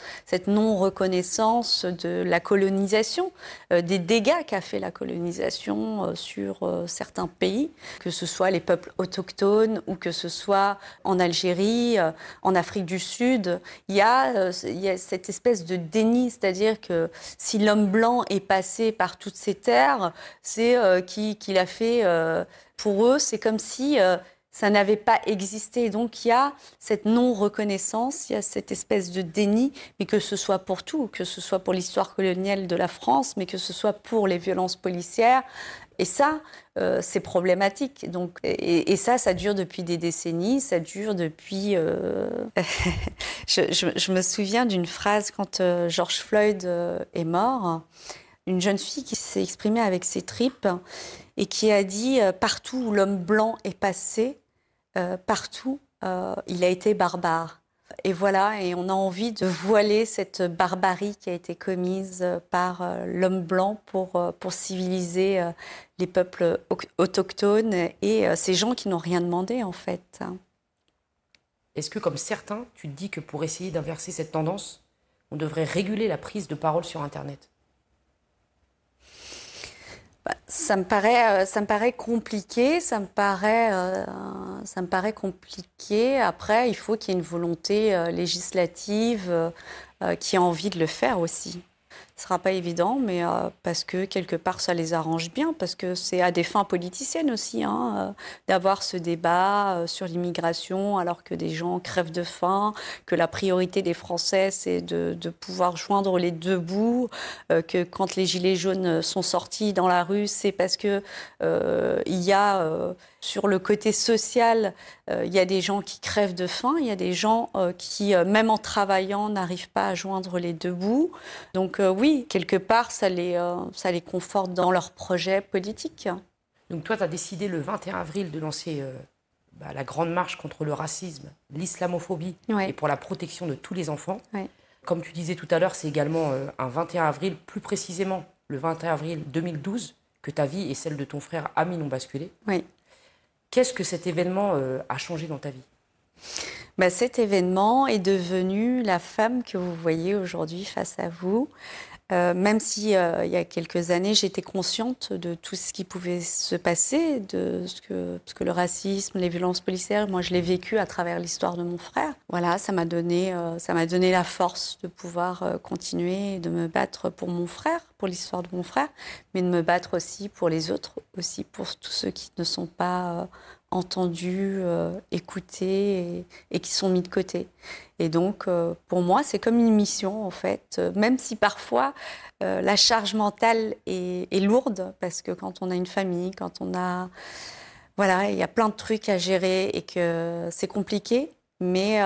de la colonisation, des dégâts qu'a fait la colonisation sur certains pays, que ce soit les peuples autochtones ou que ce soit en Algérie, en Afrique du Sud. Il y a cette espèce de déni, c'est-à-dire que si l'homme blanc est passé par toutes ces terres, c'est qu'il a fait... Pour eux, c'est comme si ça n'avait pas existé. Donc il y a cette non-reconnaissance, il y a cette espèce de déni, mais que ce soit pour tout, que ce soit pour l'histoire coloniale de la France, mais que ce soit pour les violences policières. Et ça, c'est problématique. Donc, et ça dure depuis des décennies, ça dure depuis... je me souviens d'une phrase quand George Floyd est mort, une jeune fille qui s'est exprimée avec ses tripes et qui a dit partout où l'homme blanc est passé, partout, il a été barbare. Et voilà, et on a envie de voiler cette barbarie qui a été commise par l'homme blanc pour civiliser les peuples autochtones et ces gens qui n'ont rien demandé, en fait. Est-ce que, comme certains, tu te dis que pour essayer d'inverser cette tendance, on devrait réguler la prise de parole sur Internet ? Ça me paraît compliqué, ça me paraît compliqué. Après, il faut qu'il y ait une volonté législative qui a envie de le faire aussi. Ce ne sera pas évident, mais parce que quelque part, ça les arrange bien, parce que c'est à des fins politiciennes aussi, d'avoir ce débat sur l'immigration, alors que des gens crèvent de faim, que la priorité des Français, c'est de pouvoir joindre les deux bouts, que quand les Gilets jaunes sont sortis dans la rue, c'est parce que il y a... sur le côté social, il y a des gens qui crèvent de faim, il y a des gens qui, même en travaillant, n'arrivent pas à joindre les deux bouts. Donc oui, quelque part, ça les conforte dans leur projet politique. Donc toi, tu as décidé le 21 avril de lancer la grande marche contre le racisme, l'islamophobie et pour la protection de tous les enfants. Ouais. Comme tu disais tout à l'heure, c'est également un 21 avril, plus précisément le 21 avril 2012, que ta vie et celle de ton frère Amine ont basculé. Oui. Qu'est-ce que cet événement a changé dans ta vie ? Bah, cet événement est devenu la femme que vous voyez aujourd'hui face à vous. Même si il y a quelques années, j'étais consciente de tout ce qui pouvait se passer, parce que le racisme, les violences policières, moi je l'ai vécu à travers l'histoire de mon frère. Voilà, ça m'a donné la force de pouvoir continuer, de me battre pour mon frère, pour l'histoire de mon frère, mais de me battre aussi pour les autres, aussi pour tous ceux qui ne sont pas entendus, écoutés et qui sont mis de côté. Et donc, pour moi, c'est comme une mission, en fait, même si parfois la charge mentale est lourde, parce que quand on a une famille, quand on a... Voilà, il y a plein de trucs à gérer et que c'est compliqué, mais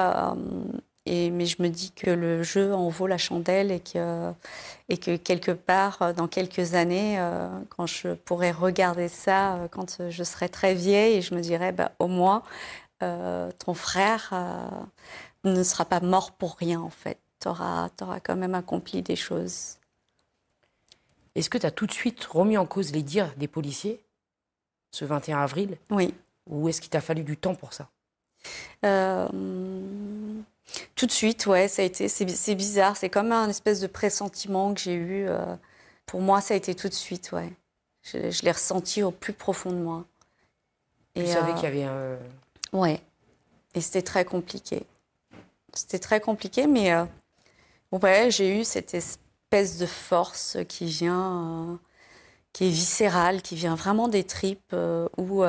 je me dis que le jeu en vaut la chandelle et que quelque part, dans quelques années, quand je pourrai regarder ça, quand je serai très vieille, et je me dirai, bah, au moins, ton frère ne sera pas mort pour rien, en fait. Tu auras quand même accompli des choses. Est-ce que tu as tout de suite remis en cause les dires des policiers, ce 21 avril? Oui. Ou est-ce qu'il t'a fallu du temps pour ça? Tout de suite, ouais, ça a été, c'est bizarre. C'est comme un espèce de pressentiment que j'ai eu. Pour moi, ça a été tout de suite, ouais. Je l'ai ressenti au plus profond de moi. Tu savais qu'il y avait un... Ouais. Et c'était très compliqué. C'était très compliqué, mais bon, ouais, j'ai eu cette espèce de force qui vient, qui est viscérale, qui vient vraiment des tripes, où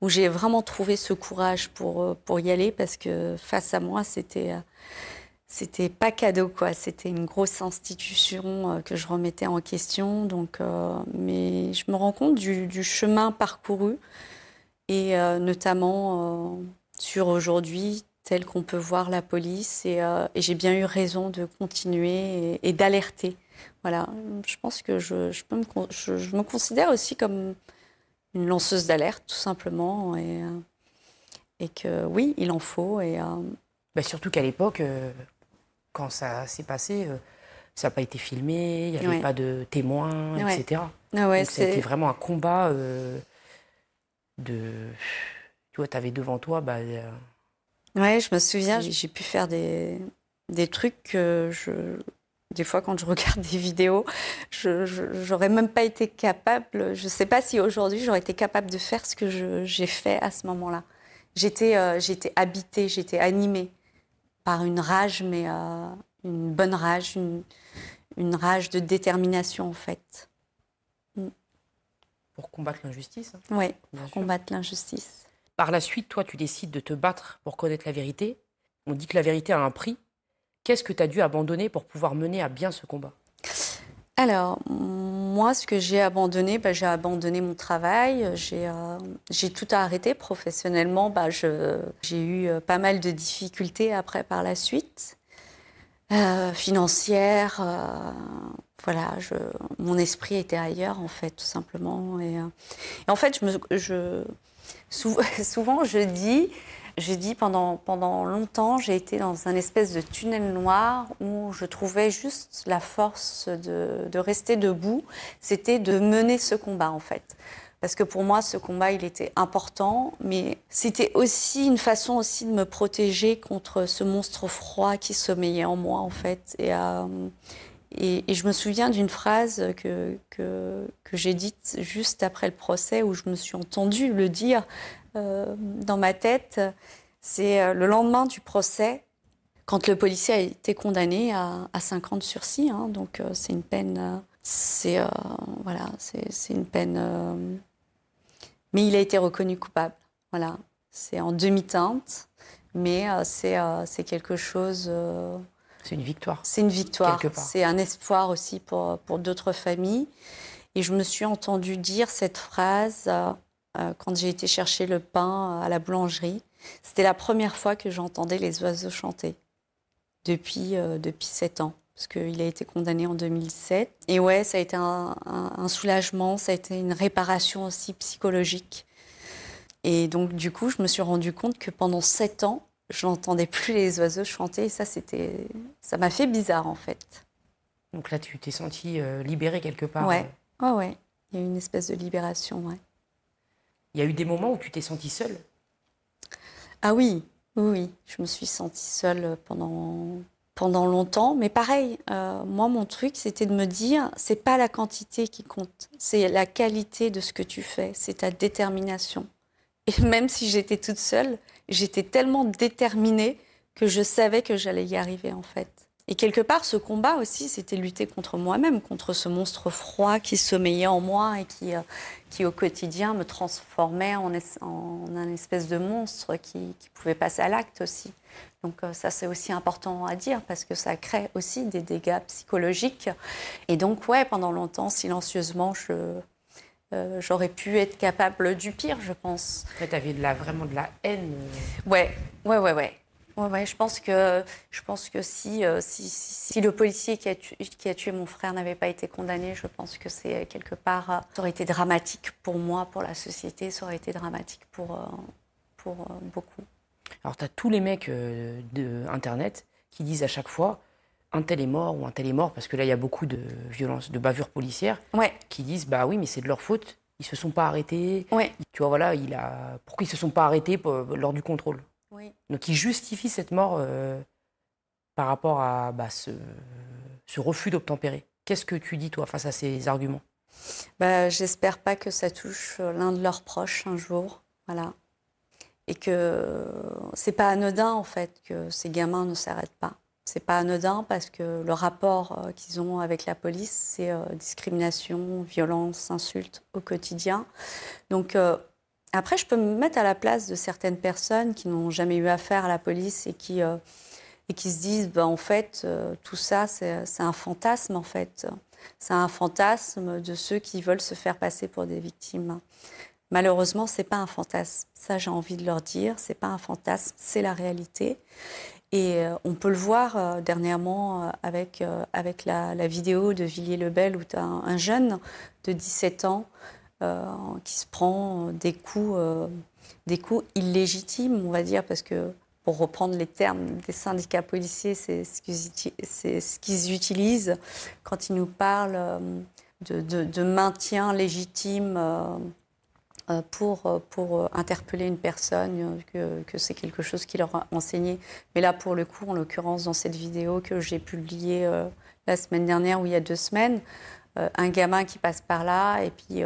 j'ai vraiment trouvé ce courage pour y aller, parce que face à moi, c'était pas cadeau, quoi. C'était une grosse institution que je remettais en question. Donc, mais je me rends compte du chemin parcouru, et notamment sur aujourd'hui, tel qu'on peut voir la police. Et j'ai bien eu raison de continuer et d'alerter. Voilà, je pense que je me considère aussi comme une lanceuse d'alerte, tout simplement. Et que oui, il en faut. Bah surtout qu'à l'époque, quand ça s'est passé, ça n'a pas été filmé, il n'y avait pas de témoins, etc. Ah ouais, donc c'était vraiment un combat de... Tu vois, tu avais devant toi... Ouais, je me souviens, j'ai pu faire des trucs que des fois, quand je regarde des vidéos, j'aurais même pas été capable. Je sais pas si aujourd'hui j'aurais été capable de faire ce que j'ai fait à ce moment-là. J'étais habitée, j'étais animée par une rage, mais une bonne rage, une rage de détermination, en fait. Pour combattre l'injustice. Oui, pour combattre l'injustice. Par la suite, toi, tu décides de te battre pour connaître la vérité. On dit que la vérité a un prix. Qu'est-ce que tu as dû abandonner pour pouvoir mener à bien ce combat? Alors, moi, ce que j'ai abandonné, j'ai abandonné mon travail. J'ai tout arrêté professionnellement. J'ai eu pas mal de difficultés après par la suite. Financières. Voilà, mon esprit était ailleurs, en fait, tout simplement. Et en fait, souvent, je dis pendant longtemps, j'ai été dans un espèce de tunnel noir où je trouvais juste la force de rester debout. C'était de mener ce combat, en fait. Parce que pour moi, ce combat, il était important, mais c'était aussi une façon aussi de me protéger contre ce monstre froid qui sommeillait en moi, en fait. Et je me souviens d'une phrase que j'ai dite juste après le procès, où je me suis entendue le dire dans ma tête. C'est le lendemain du procès, quand le policier a été condamné à 5 ans de sursis. Hein, donc c'est une peine... voilà, c'est une peine... mais il a été reconnu coupable. Voilà, c'est en demi-teinte, mais c'est quelque chose... c'est une victoire. C'est une victoire. C'est un espoir aussi pour d'autres familles. Et je me suis entendue dire cette phrase quand j'ai été chercher le pain à la boulangerie. C'était la première fois que j'entendais les oiseaux chanter depuis 7 ans. Parce qu'il a été condamné en 2007. Et ouais, ça a été un soulagement, ça a été une réparation aussi psychologique. Et donc, du coup, je me suis rendu compte que pendant 7 ans, je n'entendais plus les oiseaux chanter. Et ça m'a fait bizarre, en fait. Donc là, tu t'es sentie libérée quelque part. Ouais. Il y a eu une espèce de libération, ouais. Il y a eu des moments où tu t'es sentie seule? Ah oui, Oui, je me suis sentie seule pendant longtemps. Mais pareil, moi, mon truc, c'était de me dire, c'est pas la quantité qui compte, c'est la qualité de ce que tu fais, c'est ta détermination. Et même si j'étais toute seule, j'étais tellement déterminée que je savais que j'allais y arriver, en fait. Et quelque part, ce combat aussi, c'était lutter contre moi-même, contre ce monstre froid qui sommeillait en moi et qui au quotidien, me transformait en un espèce de monstre qui pouvait passer à l'acte aussi. Donc ça, c'est aussi important à dire parce que ça crée aussi des dégâts psychologiques. Et donc, ouais, pendant longtemps, silencieusement, j'aurais pu être capable du pire, je pense. En fait, tu avais vraiment de la haine. Ouais. Ouais, je pense que si le policier qui a tué mon frère n'avait pas été condamné, je pense que c'est quelque part, ça aurait été dramatique pour moi, pour la société, ça aurait été dramatique pour beaucoup. Alors, tu as tous les mecs d'Internet qui disent à chaque fois un tel est mort ou un tel est mort, parce que là, il y a beaucoup de violences, de bavures policières, qui disent bah oui, mais c'est de leur faute, ils se sont pas arrêtés. Ouais. Tu vois, voilà, pourquoi ils se sont pas arrêtés lors du contrôle? Oui. Donc, ils justifient cette mort par rapport à ce refus d'obtempérer. Qu'est-ce que tu dis, toi, face à ces arguments? J'espère pas que ça touche l'un de leurs proches un jour, voilà. Et que c'est pas anodin, en fait, que ces gamins ne s'arrêtent pas. C'est pas anodin parce que le rapport qu'ils ont avec la police, c'est discrimination, violence, insultes au quotidien. Donc, après, je peux me mettre à la place de certaines personnes qui n'ont jamais eu affaire à la police et qui se disent, en fait, tout ça, c'est un fantasme, en fait. C'est un fantasme de ceux qui veulent se faire passer pour des victimes. Malheureusement, c'est pas un fantasme. Ça, j'ai envie de leur dire, c'est pas un fantasme, c'est la réalité. Et on peut le voir dernièrement avec la vidéo de Villiers-le-Bel où tu as un jeune de 17 ans qui se prend des coups illégitimes, on va dire, parce que, pour reprendre les termes des syndicats policiers, c'est ce qu'ils utilisent quand ils nous parlent de maintien légitime pour interpeller une personne, que c'est quelque chose qui leur a enseigné. Mais là, pour le coup, en l'occurrence, dans cette vidéo que j'ai publiée la semaine dernière ou il y a 2 semaines, un gamin qui passe par là et puis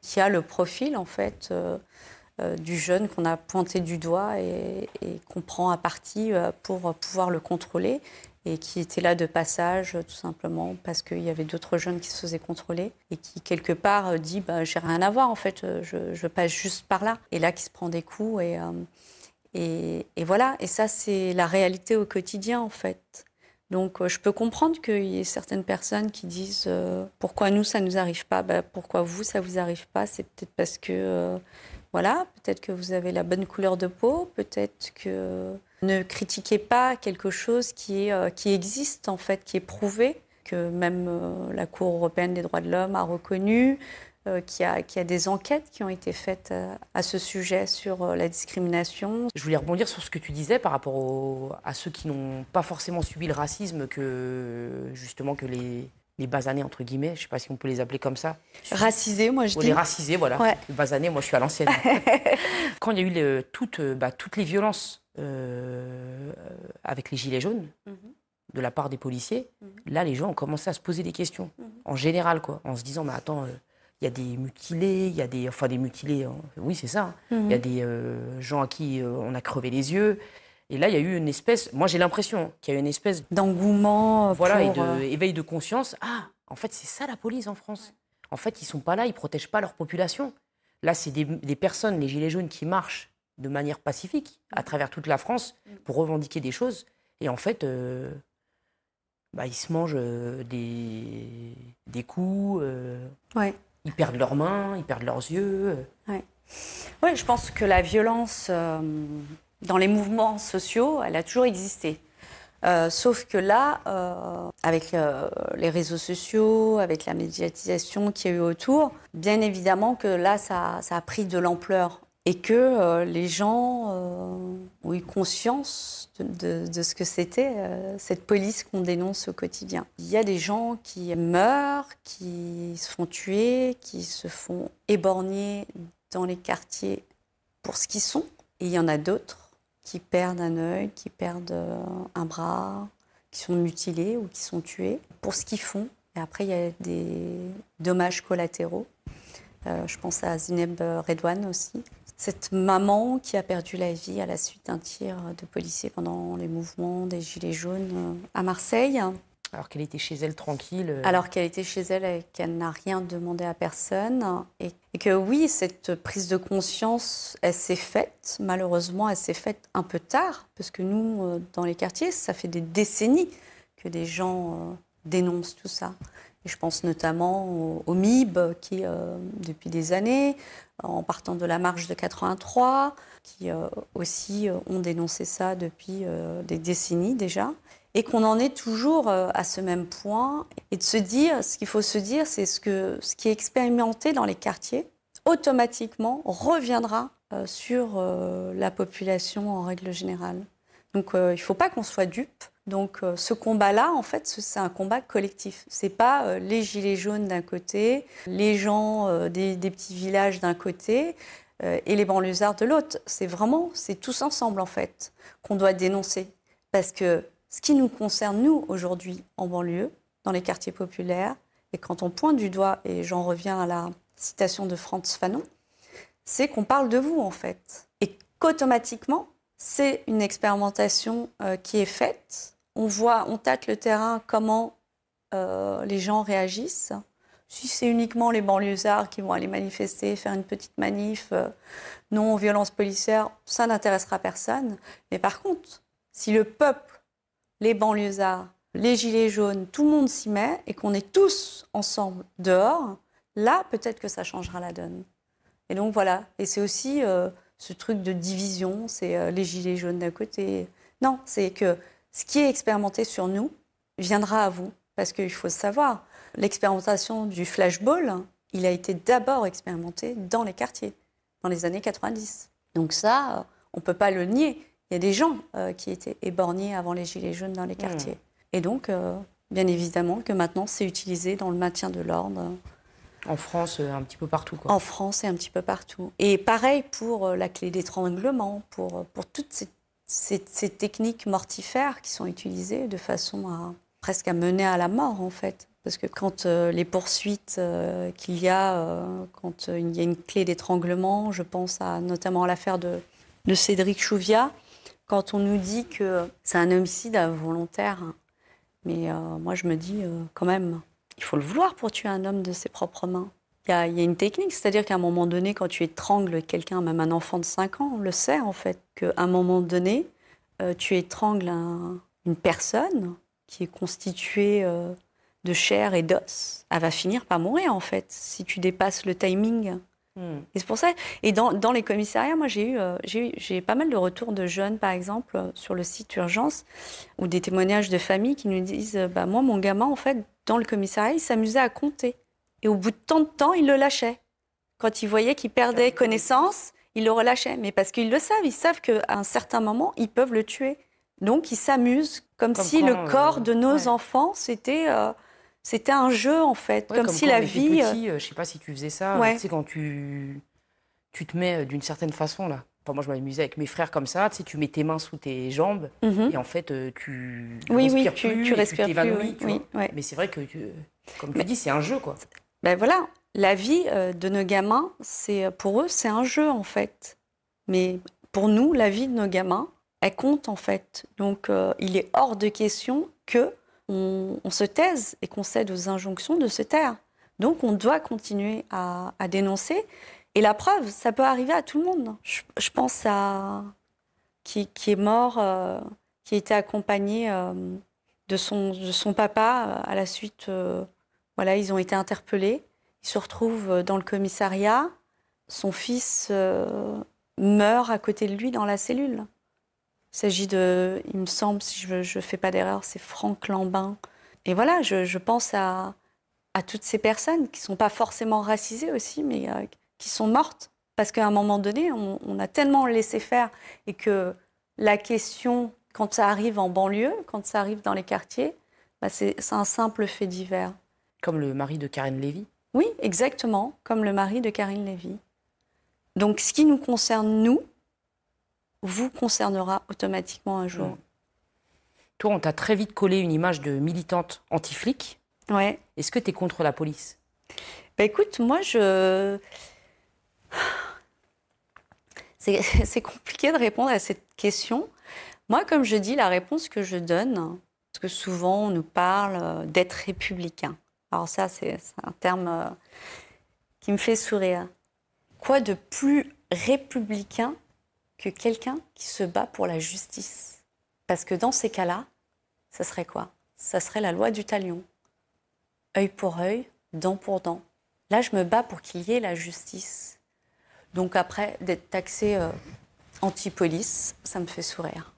qui a le profil, en fait, du jeune qu'on a pointé du doigt et qu'on prend à partie pour pouvoir le contrôler et qui était là de passage tout simplement parce qu'il y avait d'autres jeunes qui se faisaient contrôler et qui quelque part dit j'ai rien à voir en fait, je passe juste par là, et là qui se prend des coups et voilà, et ça c'est la réalité au quotidien en fait. Donc je peux comprendre qu'il y ait certaines personnes qui disent pourquoi nous ça nous arrive pas, pourquoi vous ça vous arrive pas, c'est peut-être parce que voilà, peut-être que vous avez la bonne couleur de peau, peut-être que... Ne critiquez pas quelque chose qui existe, en fait, qui est prouvé, que même la Cour européenne des droits de l'homme a reconnu, qu'il y a des enquêtes qui ont été faites à ce sujet sur la discrimination. Je voulais rebondir sur ce que tu disais par rapport à ceux qui n'ont pas forcément subi le racisme justement que les basanés, entre guillemets, je ne sais pas si on peut les appeler comme ça. Racisés, moi je dis. Les racisés, voilà. Ouais. Les basanés, moi je suis à l'ancienne. Quand il y a eu toutes les violences avec les gilets jaunes, de la part des policiers, là les gens ont commencé à se poser des questions, en général, quoi, en se disant, mais attends, il y a des mutilés, il y a des mutilés, oui c'est ça, il y a des gens à qui on a crevé les yeux. Et là, il y a eu une espèce, moi j'ai l'impression qu'il y a eu une espèce d'engouement, voilà, et d'éveil de conscience. Ah, en fait, c'est ça la police en France. En fait, ils sont pas là, ils protègent pas leur population. Là, c'est des personnes, les gilets jaunes, qui marchent de manière pacifique à travers toute la France pour revendiquer des choses. Et en fait, ils se mangent des coups, ils perdent leurs mains, ils perdent leurs yeux. Ouais, je pense que la violence... dans les mouvements sociaux, elle a toujours existé. Sauf que là, avec les réseaux sociaux, avec la médiatisation qu'il y a eu autour, bien évidemment que là, ça a pris de l'ampleur. Et que les gens ont eu conscience de ce que c'était, cette police qu'on dénonce au quotidien. Il y a des gens qui meurent, qui se font tuer, qui se font éborgner dans les quartiers pour ce qu'ils sont. Et il y en a d'autres qui perdent un œil, qui perdent un bras, qui sont mutilés ou qui sont tués pour ce qu'ils font. Et après, il y a des dommages collatéraux. Je pense à Zineb Redouane aussi. Cette maman qui a perdu la vie à la suite d'un tir de policiers pendant les mouvements des Gilets jaunes à Marseille. Alors qu'elle était chez elle tranquille. Alors qu'elle était chez elle et qu'elle n'a rien demandé à personne. Et que oui, cette prise de conscience, elle s'est faite. Malheureusement, elle s'est faite un peu tard. Parce que nous, dans les quartiers, ça fait des décennies que des gens dénoncent tout ça. Et je pense notamment au MIB qui, depuis des années, en partant de la marche de 83, qui aussi ont dénoncé ça depuis des décennies déjà. Et qu'on en est toujours à ce même point. Et de se dire, ce qu'il faut se dire, c'est ce qui est expérimenté dans les quartiers, automatiquement reviendra sur la population en règle générale. Donc il ne faut pas qu'on soit dupe. Donc ce combat-là, en fait, c'est un combat collectif. Ce n'est pas les gilets jaunes d'un côté, les gens des petits villages d'un côté et les banlieusards de l'autre. C'est tous ensemble, en fait, qu'on doit dénoncer. Parce que ce qui nous concerne, nous, aujourd'hui, en banlieue, dans les quartiers populaires, et quand on pointe du doigt, et j'en reviens à la citation de Frantz Fanon, c'est qu'on parle de vous, en fait. Et qu'automatiquement, c'est une expérimentation qui est faite. On tâte le terrain, comment les gens réagissent. Si c'est uniquement les banlieusards qui vont aller manifester, faire une petite manif, non violence policière, ça n'intéressera personne. Mais par contre, si le peuple, les banlieusards, les gilets jaunes, tout le monde s'y met et qu'on est tous ensemble dehors, là, peut-être que ça changera la donne. Et donc voilà. Et c'est aussi ce truc de division, c'est les gilets jaunes d'un côté. Non, c'est que ce qui est expérimenté sur nous viendra à vous. Parce qu'il faut savoir, l'expérimentation du flashball, il a été d'abord expérimenté dans les quartiers, dans les années 90. Donc ça, on ne peut pas le nier. Il y a des gens qui étaient éborgnés avant les gilets jaunes dans les quartiers. Et donc, bien évidemment, que maintenant, c'est utilisé dans le maintien de l'ordre. En France, un petit peu partout, quoi. En France et un petit peu partout. Et pareil pour la clé d'étranglement, pour toutes ces techniques mortifères qui sont utilisées de façon presque à mener à la mort, en fait. Parce que quand les poursuites qu'il y a, quand il y a une clé d'étranglement, je pense notamment à l'affaire de Cédric Chouviat, quand on nous dit que c'est un homicide involontaire, mais moi je me dis quand même, il faut le vouloir pour tuer un homme de ses propres mains. Il y a une technique, c'est-à-dire qu'à un moment donné, quand tu étrangles quelqu'un, même un enfant de 5 ans, on le sait en fait, qu'à un moment donné, tu étrangles une personne qui est constituée de chair et d'os. Elle va finir par mourir en fait, si tu dépasses le timing. Et c'est pour ça. Et dans les commissariats, moi, j'ai pas mal de retours de jeunes, par exemple, sur le site Urgence, ou des témoignages de familles qui nous disent moi, mon gamin, en fait, dans le commissariat, il s'amusait à compter. Et au bout de tant de temps, il le lâchait. Quand il voyait qu'il perdait connaissance, il le relâchait. Mais parce qu'ils le savent, ils savent qu'à un certain moment, ils peuvent le tuer. Donc, ils s'amusent comme si le corps de nos enfants, c'était un jeu, en fait. Ouais, comme si la vie... Petit, je sais pas si tu faisais ça. Ouais. Tu sais, quand tu te mets d'une certaine façon, là. Enfin, moi, je m'amusais avec mes frères comme ça. Tu sais, tu mets tes mains sous tes jambes et en fait, tu respires plus, tu respires tu t'évanouis. plus. Oui, ouais. Mais c'est vrai que, comme tu dis, c'est un jeu, quoi. Ben voilà, la vie de nos gamins, pour eux, c'est un jeu, en fait. Mais pour nous, la vie de nos gamins, elle compte, en fait. Donc, il est hors de question qu'on se taise et qu'on cède aux injonctions de se taire. Donc, on doit continuer à dénoncer. Et la preuve, ça peut arriver à tout le monde. Je pense à qui est mort, qui a été accompagné de son papa à la suite. Voilà, ils ont été interpellés. Ils se retrouvent dans le commissariat. Son fils meurt à côté de lui dans la cellule. Il s'agit il me semble, si je ne fais pas d'erreur, c'est Franck Lambin. Et voilà, je pense à toutes ces personnes qui ne sont pas forcément racisées aussi, mais qui sont mortes. Parce qu'à un moment donné, on a tellement laissé faire et que la question, quand ça arrive en banlieue, quand ça arrive dans les quartiers, c'est un simple fait divers. Comme le mari de Karine Lévy. Oui, exactement, comme le mari de Karine Lévy. Donc, ce qui nous concerne, nous, vous concernera automatiquement un jour. Toi, on t'a très vite collé une image de militante anti-flic. Ouais. Est-ce que tu es contre la police? Bah écoute, moi, c'est compliqué de répondre à cette question. Moi, comme je dis, la réponse que je donne, parce que souvent on nous parle d'être républicain. Alors ça, c'est un terme qui me fait sourire. Quoi de plus républicain que quelqu'un qui se bat pour la justice? Parce que dans ces cas-là, ça serait quoi? Ça serait la loi du talion. Œil pour œil, dent pour dent. Là, je me bats pour qu'il y ait la justice. Donc après, d'être taxé anti-police, ça me fait sourire.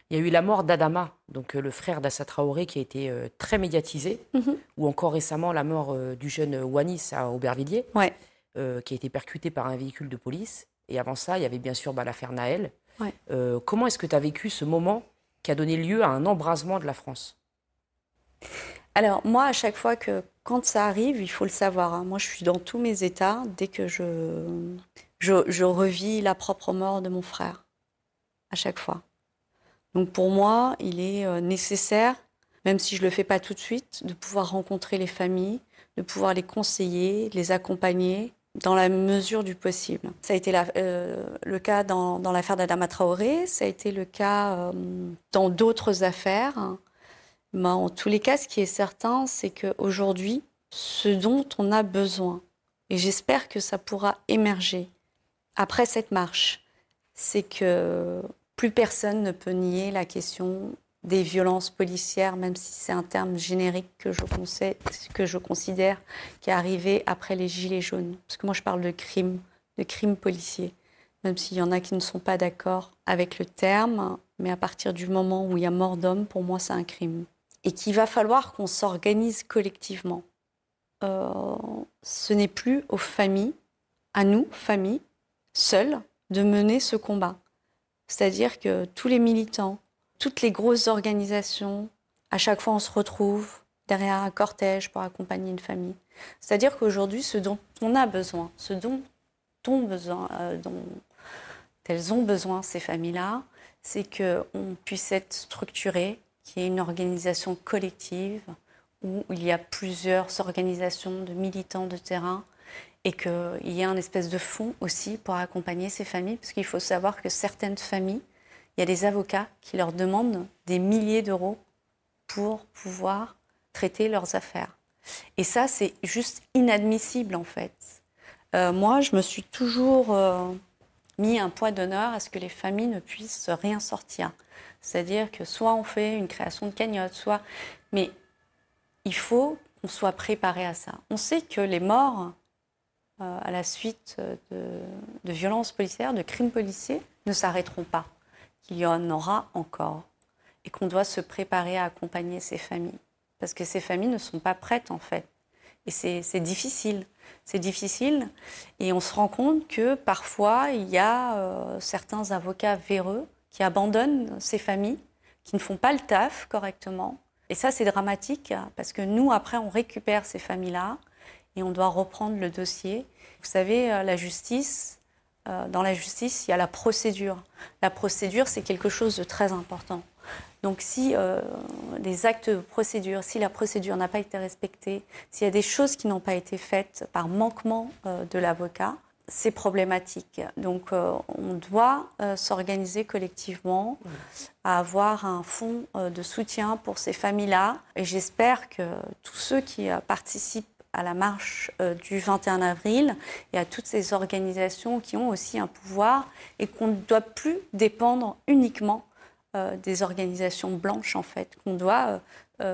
Il y a eu la mort d'Adama, donc le frère d'Assa Traoré, qui a été très médiatisé, ou encore récemment la mort du jeune Wanis à Aubervilliers, Ouais. qui a été percuté par un véhicule de police. Et avant ça, il y avait bien sûr l'affaire Naël. Ouais. Comment est-ce que tu as vécu ce moment qui a donné lieu à un embrasement de la France? Alors moi, à chaque fois quand ça arrive, il faut le savoir, hein. Moi, je suis dans tous mes états dès que je revis la propre mort de mon frère, à chaque fois. Donc pour moi, il est nécessaire, même si je ne le fais pas tout de suite, de pouvoir rencontrer les familles, de pouvoir les conseiller, les accompagner dans la mesure du possible. Ça a été le cas dans l'affaire d'Adama Traoré, ça a été le cas dans d'autres affaires. Mais en tous les cas, ce qui est certain, c'est qu'aujourd'hui, ce dont on a besoin, et j'espère que ça pourra émerger après cette marche, c'est que plus personne ne peut nier la question des violences policières, même si c'est un terme générique que je considère qui est arrivé après les Gilets jaunes. Parce que moi, je parle de crimes policiers, même s'il y en a qui ne sont pas d'accord avec le terme. Mais à partir du moment où il y a mort d'homme, pour moi, c'est un crime. Et qu'il va falloir qu'on s'organise collectivement. Ce n'est plus aux familles, à nous, familles, seules, de mener ce combat. C'est-à-dire que tous les militants, toutes les grosses organisations, à chaque fois on se retrouve derrière un cortège pour accompagner une famille. C'est-à-dire qu'aujourd'hui, ce dont on a besoin, dont elles ont besoin, ces familles-là, c'est qu'on puisse être structuré, qu'il y ait une organisation collective où il y a plusieurs organisations de militants de terrain et qu'il y ait un espèce de fonds aussi pour accompagner ces familles, parce qu'il faut savoir que certaines familles, il y a des avocats qui leur demandent des milliers d'euros pour pouvoir traiter leurs affaires. Et ça, c'est juste inadmissible, en fait. Moi, je me suis toujours mis un point d'honneur à ce que les familles ne puissent rien sortir. C'est-à-dire que soit on fait une création de cagnotte, mais il faut qu'on soit préparé à ça. On sait que les morts à la suite de violences policières, de crimes policiers, ne s'arrêteront pas, qu'il y en aura encore, et qu'on doit se préparer à accompagner ces familles. Parce que ces familles ne sont pas prêtes, en fait. Et c'est difficile. C'est difficile. Et on se rend compte que parfois, il y a certains avocats véreux qui abandonnent ces familles, qui ne font pas le taf correctement. Et ça, c'est dramatique, parce que nous, après, on récupère ces familles-là et on doit reprendre le dossier. Vous savez, la justice, dans la justice, il y a la procédure. La procédure, c'est quelque chose de très important. Donc si les actes de procédure, si la procédure n'a pas été respectée, s'il y a des choses qui n'ont pas été faites par manquement de l'avocat, c'est problématique. Donc on doit s'organiser collectivement, à avoir un fonds de soutien pour ces familles-là. Et j'espère que tous ceux qui participent à la marche du 21 avril et à toutes ces organisations qui ont aussi un pouvoir et qu'on ne doit plus dépendre uniquement des organisations blanches, en fait, qu'on doit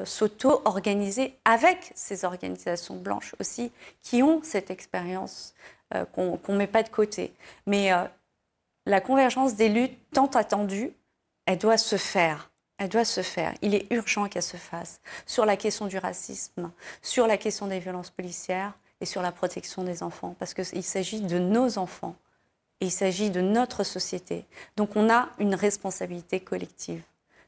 s'auto-organiser avec ces organisations blanches aussi, qui ont cette expérience qu'on ne met pas de côté. Mais la convergence des luttes tant attendue, elle doit se faire. Elle doit se faire. Il est urgent qu'elle se fasse sur la question du racisme, sur la question des violences policières et sur la protection des enfants, parce qu'il s'agit de nos enfants. Et il s'agit de notre société. Donc on a une responsabilité collective.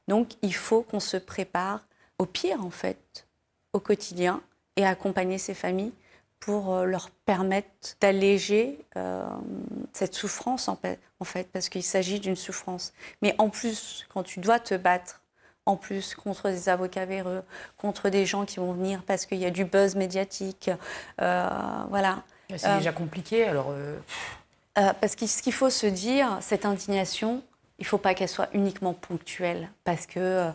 Donc il faut qu'on se prépare au pire, en fait, au quotidien, et accompagner ces familles pour leur permettre d'alléger cette souffrance, en fait, parce qu'il s'agit d'une souffrance. Mais en plus, quand tu dois te battre, en plus, contre des avocats véreux, contre des gens qui vont venir parce qu'il y a du buzz médiatique, voilà. C'est déjà compliqué, alors... Parce que ce qu'il faut se dire, cette indignation, il ne faut pas qu'elle soit uniquement ponctuelle, parce que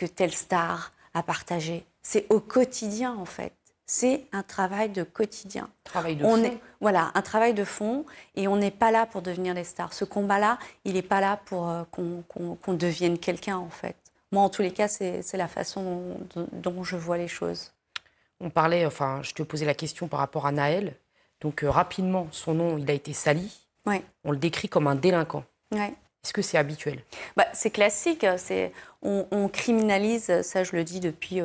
telle star a partagé. C'est au quotidien, en fait. C'est un travail de quotidien. Travail de fond. Voilà, un travail de fond, et on n'est pas là pour devenir des stars. Ce combat-là, il n'est pas là pour qu'on devienne quelqu'un, en fait. Moi, en tous les cas, c'est la façon dont je vois les choses. On parlait, enfin, je te posais la question par rapport à Nahel. Donc, rapidement, son nom, il a été sali. Ouais. On le décrit comme un délinquant. Ouais. Est-ce que c'est habituel? C'est classique. On criminalise, ça je le dis depuis,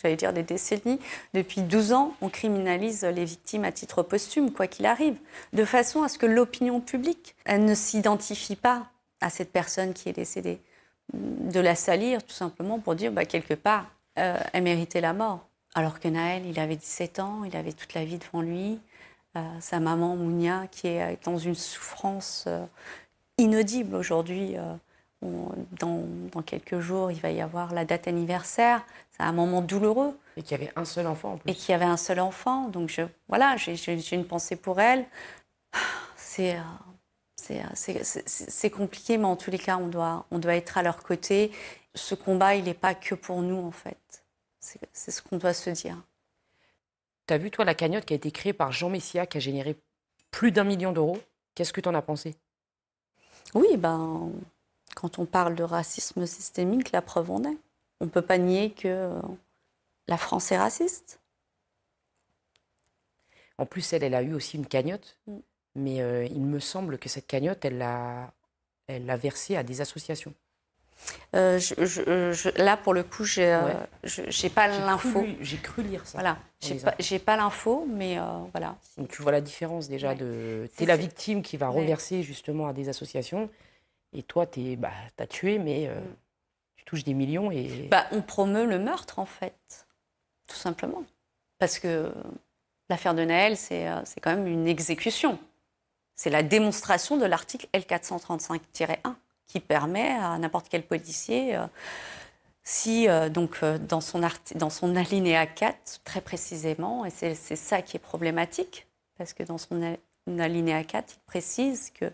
j'allais dire des décennies, depuis 12 ans, on criminalise les victimes à titre posthume, quoi qu'il arrive, de façon à ce que l'opinion publique, elle ne s'identifie pas à cette personne qui est décédée. De la salir, tout simplement, pour dire, quelque part, elle méritait la mort. Alors que Nahel, il avait 17 ans, il avait toute la vie devant lui. Sa maman, Mounia, qui est dans une souffrance inaudible aujourd'hui. Dans quelques jours, il va y avoir la date anniversaire. C'est un moment douloureux. Et qu'il y avait un seul enfant, en plus. Et qu'il y avait un seul enfant. Donc, j'ai une pensée pour elle. C'est compliqué, mais en tous les cas, on doit être à leur côté. Ce combat, il n'est pas que pour nous, en fait. C'est ce qu'on doit se dire. Tu as vu, toi, la cagnotte qui a été créée par Jean Messia, qui a généré plus d'1 million d'euros. Qu'est-ce que tu en as pensé? Oui, quand on parle de racisme systémique, la preuve en est. On ne peut pas nier que la France est raciste. En plus, elle a eu aussi une cagnotte. Mais il me semble que cette cagnotte, elle l'a versée à des associations. Là, pour le coup, j'ai pas l'info. J'ai cru lire ça. Voilà, j'ai pas l'info, mais voilà. Donc tu vois la différence déjà de... T'es la victime qui va reverser justement à des associations, et toi, t'as tué, mais tu touches des millions et... On promeut le meurtre, en fait, tout simplement. Parce que l'affaire de Nahel, c'est quand même une exécution. C'est la démonstration de l'article L435-1 qui permet à n'importe quel policier, dans son alinéa 4, très précisément, et c'est ça qui est problématique, parce que dans son alinéa 4, il précise que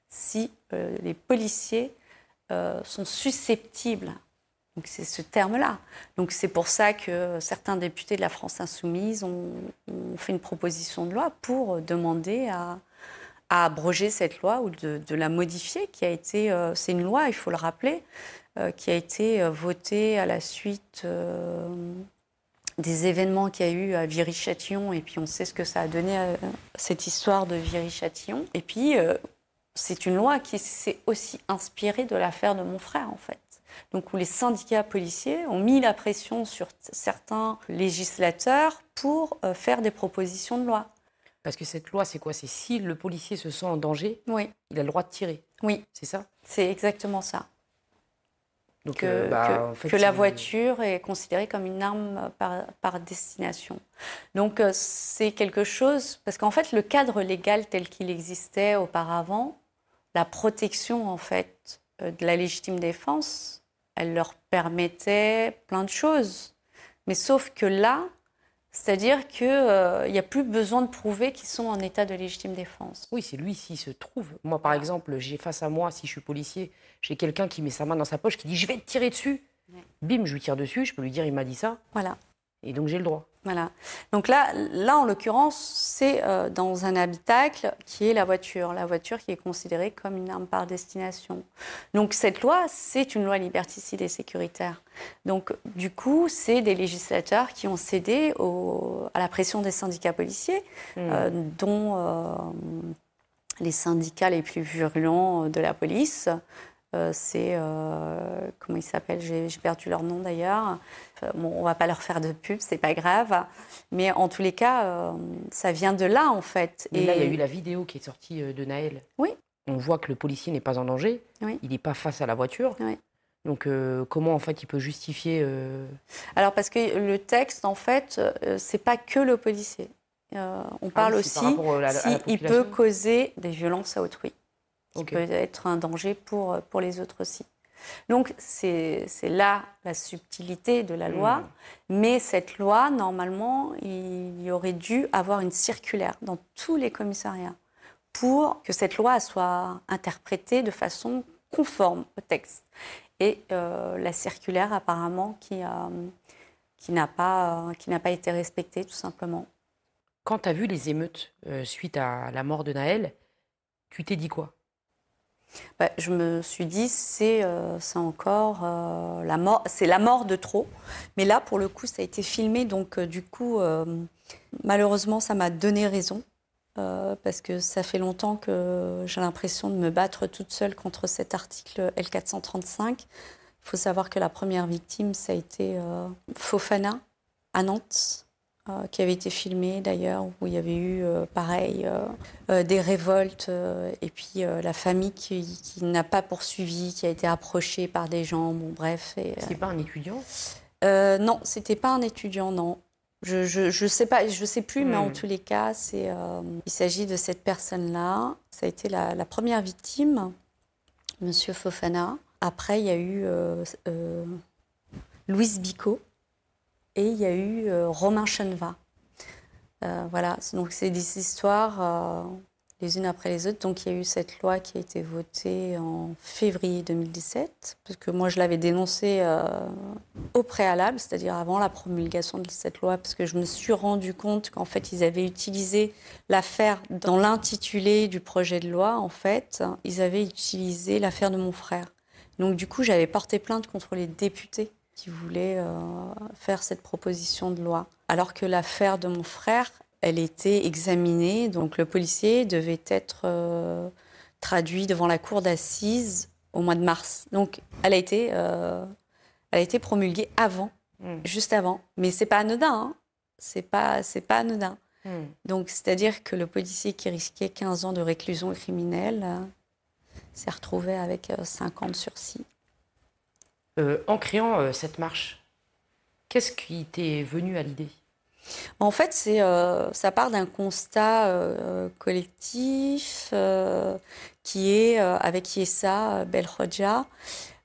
si les policiers sont susceptibles, donc c'est ce terme-là. Donc c'est pour ça que certains députés de la France Insoumise ont fait une proposition de loi pour demander à abroger cette loi ou de la modifier, qui a été, c'est une loi, il faut le rappeler, qui a été votée à la suite des événements qu'il y a eu à Viry-Châtillon, et puis on sait ce que ça a donné cette histoire de Viry-Châtillon. Et puis c'est une loi qui s'est aussi inspirée de l'affaire de mon frère, en fait. Donc où les syndicats policiers ont mis la pression sur certains législateurs pour faire des propositions de loi. Parce que cette loi, c'est quoi? C'est si le policier se sent en danger, oui, il a le droit de tirer. Oui. C'est ça? C'est exactement ça. Donc, en fait, que la voiture est considérée comme une arme par destination. Donc c'est quelque chose... Parce qu'en fait, le cadre légal tel qu'il existait auparavant, la protection, en fait, de la légitime défense, elle leur permettait plein de choses. Mais sauf que là... C'est-à-dire qu'il n'y a plus besoin de prouver qu'ils sont en état de légitime défense. Oui, c'est lui s'il se trouve. Moi, par exemple, j'ai face à moi, si je suis policier, j'ai quelqu'un qui met sa main dans sa poche, qui dit « je vais te tirer dessus ». Bim, je lui tire dessus, je peux lui dire « il m'a dit ça ». Voilà. Et donc j'ai le droit. Voilà. Donc là en l'occurrence, c'est dans un habitacle qui est la voiture qui est considérée comme une arme par destination. Donc cette loi, c'est une loi liberticide et sécuritaire. Donc du coup, c'est des législateurs qui ont cédé à la pression des syndicats policiers, dont les syndicats les plus virulents de la police. C'est, comment ils s'appellent, j'ai perdu leur nom d'ailleurs. Bon, on ne va pas leur faire de pub, c'est pas grave. Mais en tous les cas, ça vient de là, en fait. Et là, il y a eu la vidéo qui est sortie de Nahel. Oui. On voit que le policier n'est pas en danger. Oui. Il n'est pas face à la voiture. Oui. Donc, comment, en fait, il peut justifier... Alors, parce que le texte, en fait, c'est pas que le policier. On parle oui, aussi à la s'il peut causer des violences à autrui, qui peut être un danger pour les autres aussi. Donc, c'est là la subtilité de la loi. Mais cette loi, normalement, il y aurait dû avoir une circulaire dans tous les commissariats pour que cette loi soit interprétée de façon conforme au texte. Et la circulaire, apparemment, qui n'a pas été respectée, tout simplement. Quand tu as vu les émeutes suite à la mort de Nahel, tu t'es dit quoi ? Je me suis dit, c'est encore la mort, c'est la mort de trop. Mais là, pour le coup, ça a été filmé, donc du coup, malheureusement, ça m'a donné raison. Parce que ça fait longtemps que j'ai l'impression de me battre toute seule contre cet article L435. Il faut savoir que la première victime, ça a été Fofana, à Nantes, qui avait été filmé d'ailleurs, où il y avait eu, pareil, des révoltes, et puis la famille qui n'a pas poursuivi, qui a été approchée par des gens, bon bref. C'était pas un étudiant ? Non, c'était pas un étudiant, non. Je sais pas, je sais plus, mais en tous les cas, il s'agit de cette personne-là. Ça a été la première victime, Monsieur Fofana. Après, il y a eu Louise Bicot et il y a eu Romain Cheneva. Voilà, donc c'est des histoires les unes après les autres. Donc il y a eu cette loi qui a été votée en février 2017, parce que moi je l'avais dénoncée au préalable, c'est-à-dire avant la promulgation de cette loi, parce que je me suis rendu compte qu'en fait ils avaient utilisé l'affaire dans l'intitulé du projet de loi. En fait, ils avaient utilisé l'affaire de mon frère. Donc du coup, j'avais porté plainte contre les députés qui voulaient faire cette proposition de loi, alors que l'affaire de mon frère, elle était examinée, donc le policier devait être traduit devant la cour d'assises au mois de mars. Donc elle a été promulguée avant, juste avant. Mais c'est pas anodin, hein. C'est pas anodin. Donc c'est-à-dire que le policier qui risquait 15 ans de réclusion criminelle s'est retrouvé avec 5 ans de sursis. En créant cette marche, qu'est-ce qui t'est venu à l'idée ? En fait, ça part d'un constat collectif qui est avec Yessa Belhodja.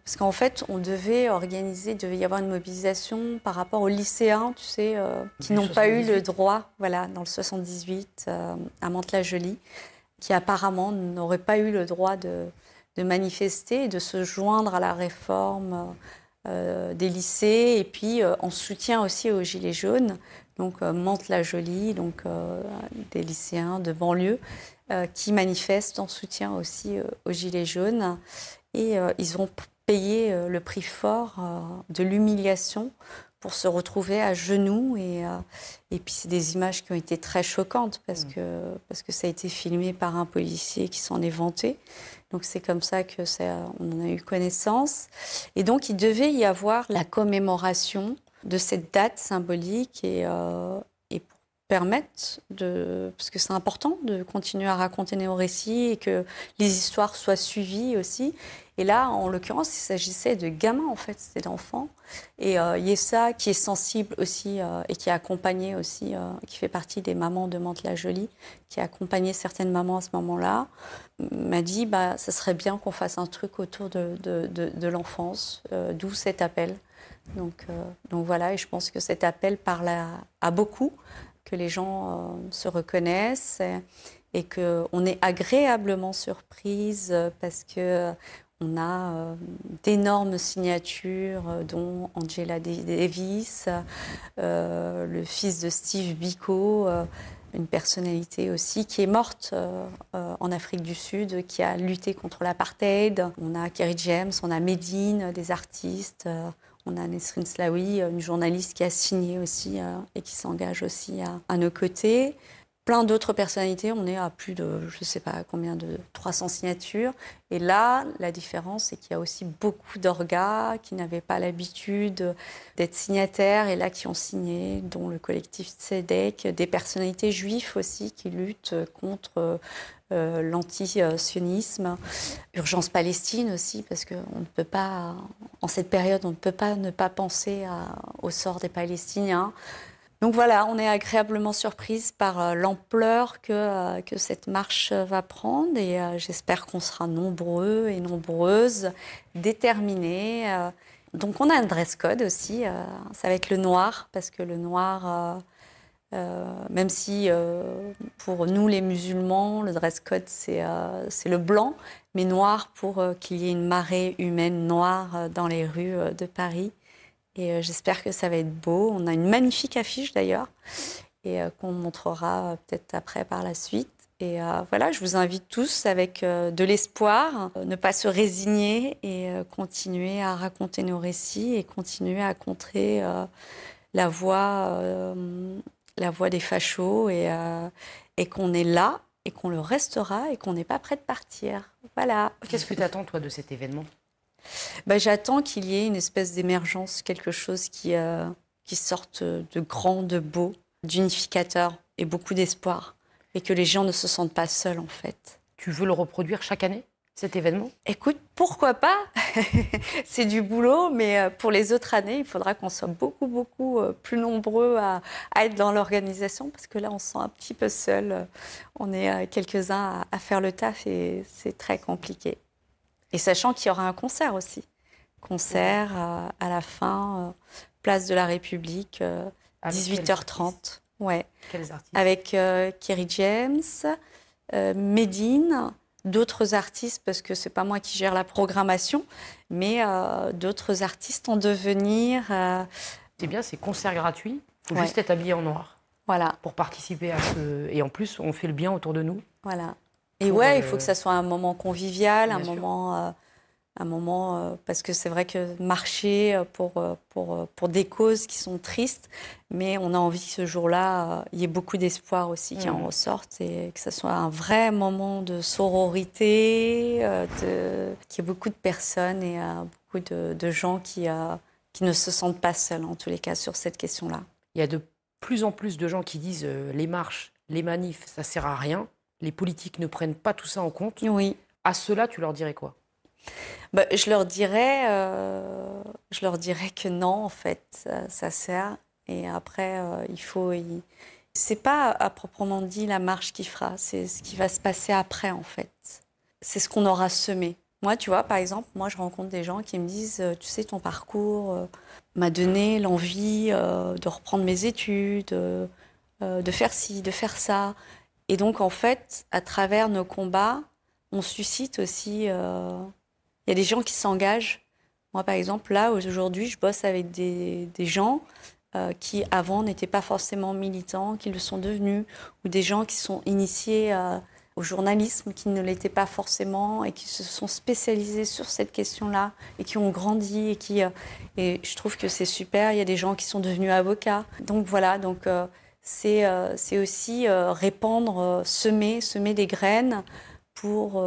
Parce qu'en fait, il devait y avoir une mobilisation par rapport aux lycéens, tu sais, qui n'ont pas eu le droit, voilà, dans le 78, à Mantes-la-Jolie, qui apparemment n'auraient pas eu le droit de manifester et de se joindre à la réforme des lycées, et puis en soutien aussi aux Gilets jaunes. Donc Mantes-la-Jolie, donc des lycéens de banlieue qui manifestent en soutien aussi aux Gilets jaunes. Et ils ont payé le prix fort de l'humiliation pour se retrouver à genoux. Et puis c'est des images qui ont été très choquantes parce que ça a été filmé par un policier qui s'en est vanté. Donc c'est comme ça que on en a eu connaissance. Et donc il devait y avoir la commémoration de cette date symbolique et pour permettre parce que c'est important de continuer à raconter nos récits et que les histoires soient suivies aussi. Et là, en l'occurrence, il s'agissait de gamins, en fait, c'était d'enfants. Et Yessa, qui est sensible aussi et qui a accompagné aussi, qui fait partie des mamans de Mantes-la-Jolie, qui a accompagné certaines mamans à ce moment-là, m'a dit ça serait bien qu'on fasse un truc autour de l'enfance, d'où cet appel. Donc voilà, et je pense que cet appel parle à beaucoup, que les gens se reconnaissent et qu'on est agréablement surprise parce qu'on a d'énormes signatures, dont Angela Davis, le fils de Steve Biko, une personnalité aussi qui est morte en Afrique du Sud, qui a lutté contre l'apartheid. On a Kerry James, on a Medine, des artistes. On a Nesrine Slaoui, une journaliste qui a signé aussi et qui s'engage aussi à nos côtés. Plein d'autres personnalités, on est à plus de, je ne sais pas combien, de 300 signatures. Et là, la différence, c'est qu'il y a aussi beaucoup d'orgas qui n'avaient pas l'habitude d'être signataires et là qui ont signé, dont le collectif Tzedek, des personnalités juives aussi qui luttent contre l'anti-sionisme. Urgence Palestine aussi, parce qu'on ne peut pas, en cette période, on ne peut pas ne pas penser au sort des Palestiniens. Donc voilà, on est agréablement surprise par l'ampleur que cette marche va prendre et j'espère qu'on sera nombreux et nombreuses, déterminés. Donc on a un dress code aussi, ça va être le noir, parce que le noir, même si pour nous les musulmans, le dress code c'est le blanc, mais noir pour qu'il y ait une marée humaine noire dans les rues de Paris. Et j'espère que ça va être beau. On a une magnifique affiche d'ailleurs et qu'on montrera peut-être après par la suite. Et voilà, je vous invite tous avec de l'espoir, ne pas se résigner et continuer à raconter nos récits et continuer à contrer la voix des fachos et qu'on est là et qu'on le restera et qu'on n'est pas prêt de partir. Voilà. Qu'est-ce que tu attends, toi, de cet événement ? J'attends qu'il y ait une espèce d'émergence, quelque chose qui sorte de grand, de beau, d'unificateur et beaucoup d'espoir. Et que les gens ne se sentent pas seuls, en fait. Tu veux le reproduire chaque année, cet événement ? Écoute, pourquoi pas ? C'est du boulot, mais pour les autres années, il faudra qu'on soit beaucoup, beaucoup plus nombreux à être dans l'organisation, parce que là, on se sent un petit peu seul. On est quelques-uns à faire le taf et c'est très compliqué. Et sachant qu'il y aura un concert aussi. Concert à la fin, place de la République, 18h30. Ouais. Quels artistes ? Avec Kerry James, Medine, d'autres artistes, parce que c'est pas moi qui gère la programmation, mais d'autres artistes en devenir. C'est bien, c'est concert gratuit. Il faut juste être habillé en noir. Voilà. Pour participer à ce... Et en plus, on fait le bien autour de nous. Voilà. Et ouais, il faut que ça soit un moment convivial, un moment parce que c'est vrai que marcher pour des causes qui sont tristes, mais on a envie que ce jour-là, il y ait beaucoup d'espoir aussi qui en ressorte et que ça soit un vrai moment de sororité, qu'il y ait beaucoup de personnes et beaucoup de gens qui ne se sentent pas seuls, en tous les cas, sur cette question-là. Il y a de plus en plus de gens qui disent les marches, les manifs, ça sert à rien. Les politiques ne prennent pas tout ça en compte. Oui. À ceux-là, tu leur dirais quoi ? Je leur dirais que non, en fait, ça sert. Et après, c'est pas à proprement dit la marche qui fera, c'est ce qui va se passer après, en fait. C'est ce qu'on aura semé. Moi, tu vois, par exemple, je rencontre des gens qui me disent, tu sais, ton parcours m'a donné l'envie de reprendre mes études, de faire ci, de faire ça. Et donc, en fait, à travers nos combats, on suscite aussi... Il y a des gens qui s'engagent. Moi, par exemple, là, aujourd'hui, je bosse avec des gens qui, avant, n'étaient pas forcément militants, qui le sont devenus, ou des gens qui sont initiés au journalisme, qui ne l'étaient pas forcément, et qui se sont spécialisés sur cette question-là, et qui ont grandi, et je trouve que c'est super. Il y a des gens qui sont devenus avocats. Donc, voilà, c'est aussi répandre, semer des graines pour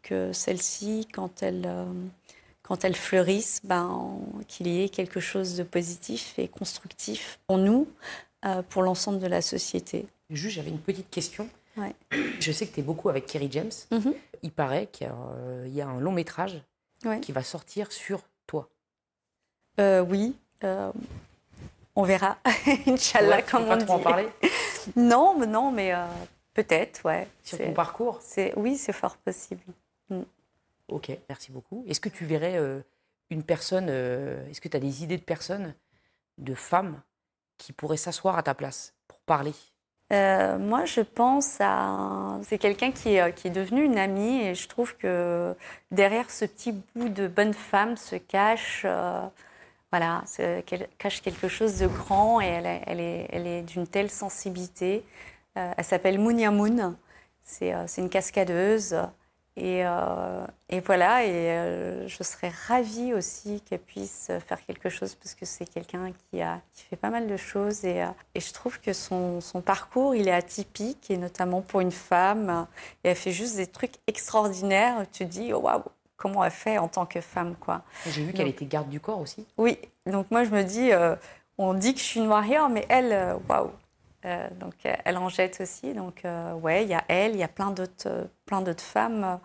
que celles-ci, quand elles fleurissent, qu'il y ait quelque chose de positif et constructif en nous, pour l'ensemble de la société. Juste, j'avais une petite question. Ouais. Je sais que tu es beaucoup avec Kerry James. Mm-hmm. Il paraît qu'il y a un long métrage qui va sortir sur toi. Oui. On verra, Inch'Allah, comme on dit. Tu peux pas trop en parler ? Non, mais peut-être, ouais. Sur ton parcours ? Oui, c'est fort possible. Ok, merci beaucoup. Est-ce que tu verrais une personne, est-ce que tu as des idées de personnes, de femmes, qui pourraient s'asseoir à ta place pour parler ? Moi, je pense à... C'est quelqu'un qui est devenu une amie et je trouve que derrière ce petit bout de bonne femme se cache... cache quelque chose de grand et elle est d'une telle sensibilité. Elle s'appelle Mounia Moon, c'est une cascadeuse. Et voilà, je serais ravie aussi qu'elle puisse faire quelque chose parce que c'est quelqu'un qui fait pas mal de choses. Et je trouve que son parcours, il est atypique, et notamment pour une femme. Et elle fait juste des trucs extraordinaires. Tu te dis, oh, waouh, comment elle fait en tant que femme, quoi. J'ai vu qu'elle était garde du corps aussi. Oui, donc moi je me dis, on dit que je suis une warrior, mais elle, waouh. Donc elle en jette aussi. Donc ouais, il y a elle, il y a plein d'autres femmes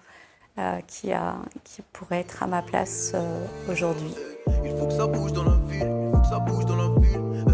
qui pourraient être à ma place aujourd'hui. Il faut que ça bouge dans la ville, il faut que ça bouge dans la ville.